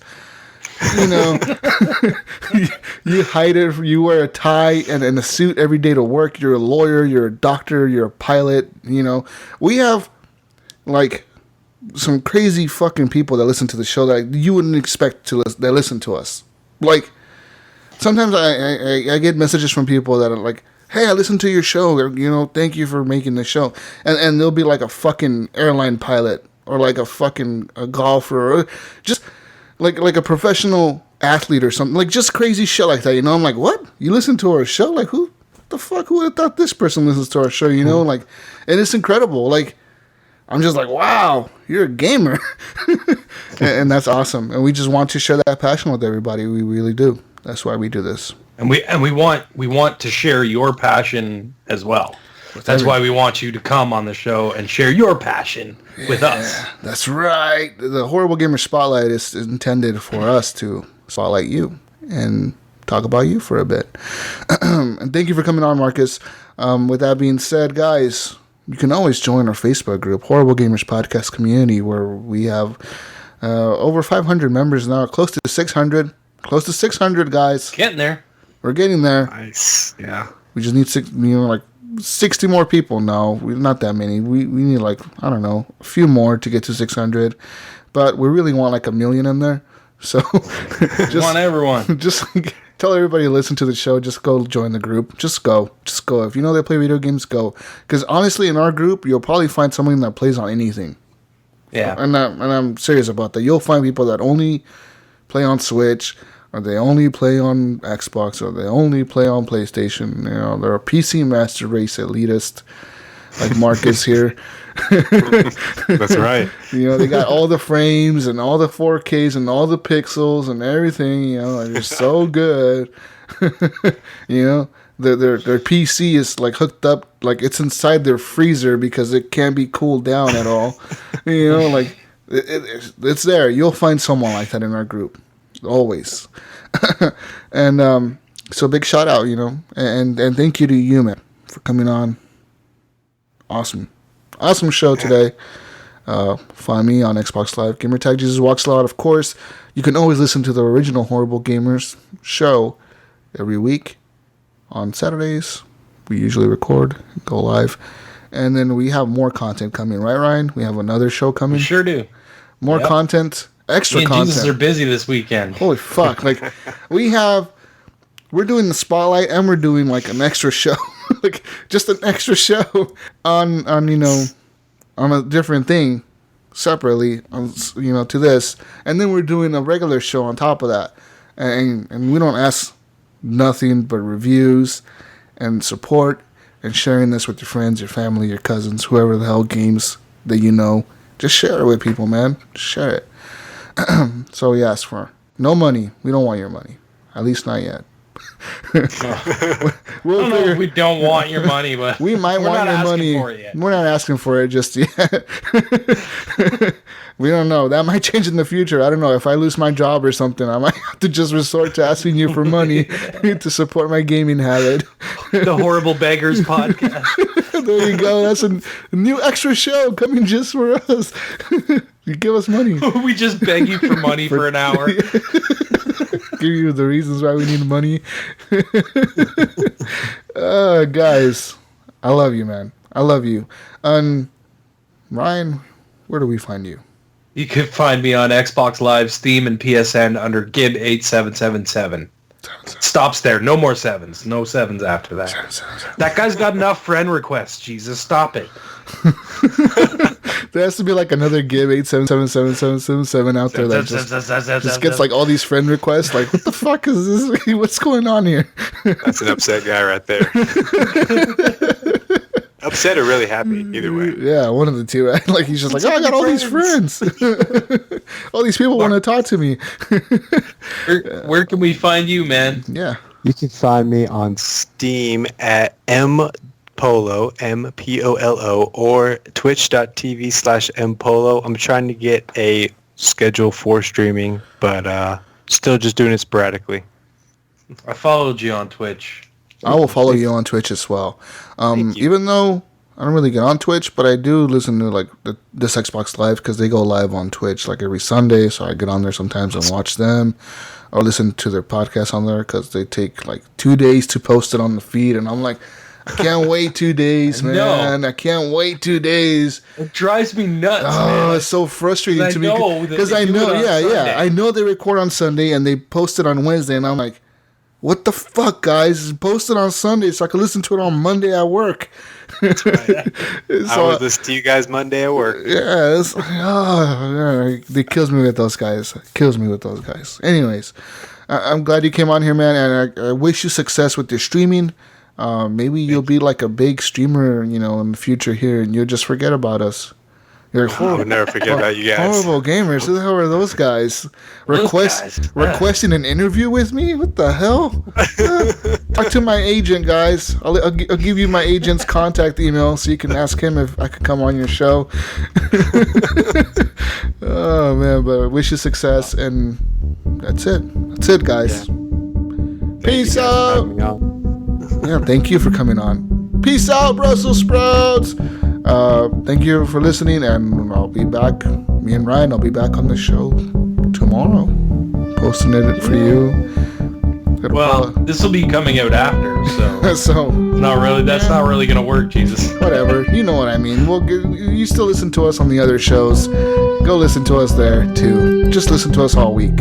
You hide it. You wear a tie and a suit every day to work. You're a lawyer. You're a doctor. You're a pilot. We have like some crazy fucking people that listen to the show that you wouldn't expect that listen to us. Like sometimes I get messages from people that are like, "Hey, I listened to your show. Thank you for making the show." And they'll be like a fucking airline pilot or like a golfer or just like a professional athlete or something, like just crazy shit like that. I'm like, what? You listen to our show? Like who the fuck would have thought this person listens to our show? Like, and it's incredible. Like, I'm just like, wow, you're a gamer, and that's awesome. And we just want to share that passion with everybody. We really do. That's why we do this. And we want to share your passion as well. That's why we want you to come on the show and share your passion with us. That's right. The Horrible Gamer Spotlight is intended for us to spotlight you and talk about you for a bit. And thank you for coming on, Marcus. With that being said, guys, you can always join our Facebook group, Horrible Gamers Podcast Community, where we have over 500 members now, close to 600. Close to 600, guys. Getting there. We're getting there. Nice. Yeah. We just need 60 more people. No, not that many. We need I don't know, a few more to get to 600. But we really want like 1 million in there. So just want everyone. Just tell everybody to listen to the show. Just go join the group. Just go. If you know they play video games, go. Because honestly, in our group, you'll probably find someone that plays on anything. Yeah. And I'm serious about that. You'll find people that only play on Switch, or they only play on Xbox, or they only play on PlayStation. They're a PC Master Race elitist, like Marcus here. That's right. They got all the frames and all the 4Ks and all the pixels and everything. They're so good. Their PC is like hooked up, like it's inside their freezer because it can't be cooled down at all. Like it's there. You'll find someone like that in our group. Always. And so big shout out, and thank you to you, man, for coming on. Awesome show today. Find me on Xbox Live, Gamertag Jesus Walks Loud. Of course, you can always listen to the original Horrible Gamers show every week on Saturdays. We usually record, go live, and then we have more content coming, right, Ryan? We have another show coming. We sure do. More content. Extra Me and content. Jesus are busy this weekend. Holy fuck. Like, we're doing the spotlight and we're doing like an extra show. Like, just an extra show on a different thing separately, to this. And then we're doing a regular show on top of that. And we don't ask nothing but reviews and support and sharing this with your friends, your family, your cousins, whoever the hell games that you know. Just share it with people, man. Just share it. So we ask for no money. We don't want your money. At least not yet. We'll I don't know if we don't want your money, but we might want your money. We're not asking for it just yet. We don't know. That might change in the future. I don't know. If I lose my job or something, I might have to just resort to asking you for money to support my gaming habit. The Horrible Beggars podcast. There you go. That's a new extra show coming just for us. You give us money. We just beg you for money for an hour. Give you the reasons why we need money. Guys, I love you, man. I love you. Ryan, where do we find you? You can find me on Xbox Live, Steam, and PSN under Gib8777. Stops there. No more sevens. No sevens after that. That guy's got enough friend requests. Jesus, stop it. There has to be like another Gib 8777777 out there that just gets like all these friend requests. Like, what the fuck is this? What's going on here? That's an upset guy right there. Upset or really happy, either way. Yeah, one of the two, right? Like, he's just like, I got all these friends. All these people want to talk to me. Where can we find you, man? Yeah. You can find me on Steam at Mpolo, Mpolo, or twitch.tv/Mpolo. I'm trying to get a schedule for streaming, but still just doing it sporadically. I followed you on Twitch. I will follow you on Twitch as well. Even though I don't really get on Twitch, but I do listen to like this Xbox Live because they go live on Twitch like every Sunday. So I get on there sometimes and watch them, or listen to their podcast on there because they take like 2 days to post it on the feed, and I'm like, I can't wait 2 days, man. I can't wait 2 days. It drives me nuts, man. Oh, it's so frustrating to me because I know, I know they record on Sunday and they post it on Wednesday, and I'm like, what the fuck, guys? Post it on Sunday so I can listen to it on Monday at work. That's right. I would listen to you guys Monday at work. Yeah, it kills me with those guys. Anyways, I'm glad you came on here, man, and I wish you success with your streaming. Maybe you'll be like a big streamer, in the future here, and you'll just forget about us. You're like, I would never forget about you guys. Horrible gamers. Who the hell are those guys? Requesting an interview with me? What the hell? Talk to my agent, guys. I'll give you my agent's contact email so you can ask him if I could come on your show. Oh, man, but I wish you success, and that's it. That's it, guys. Yeah. Peace out. Yeah, thank you for coming on. Peace out, Brussels sprouts. Thank you for listening, and I'll be back. Me and Ryan, I'll be back on the show tomorrow, posting it for you. Well, this will be coming out after, so so not really. That's not really gonna work, Jesus. Whatever, you know what I mean. You still listen to us on the other shows. Go listen to us there too. Just listen to us all week.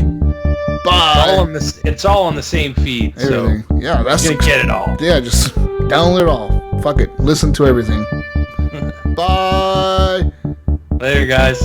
Bye. It's all on the same feed. Everything. So yeah, that's gonna get it all. Yeah, just download it all. Fuck it. Listen to everything. Bye. Later, guys.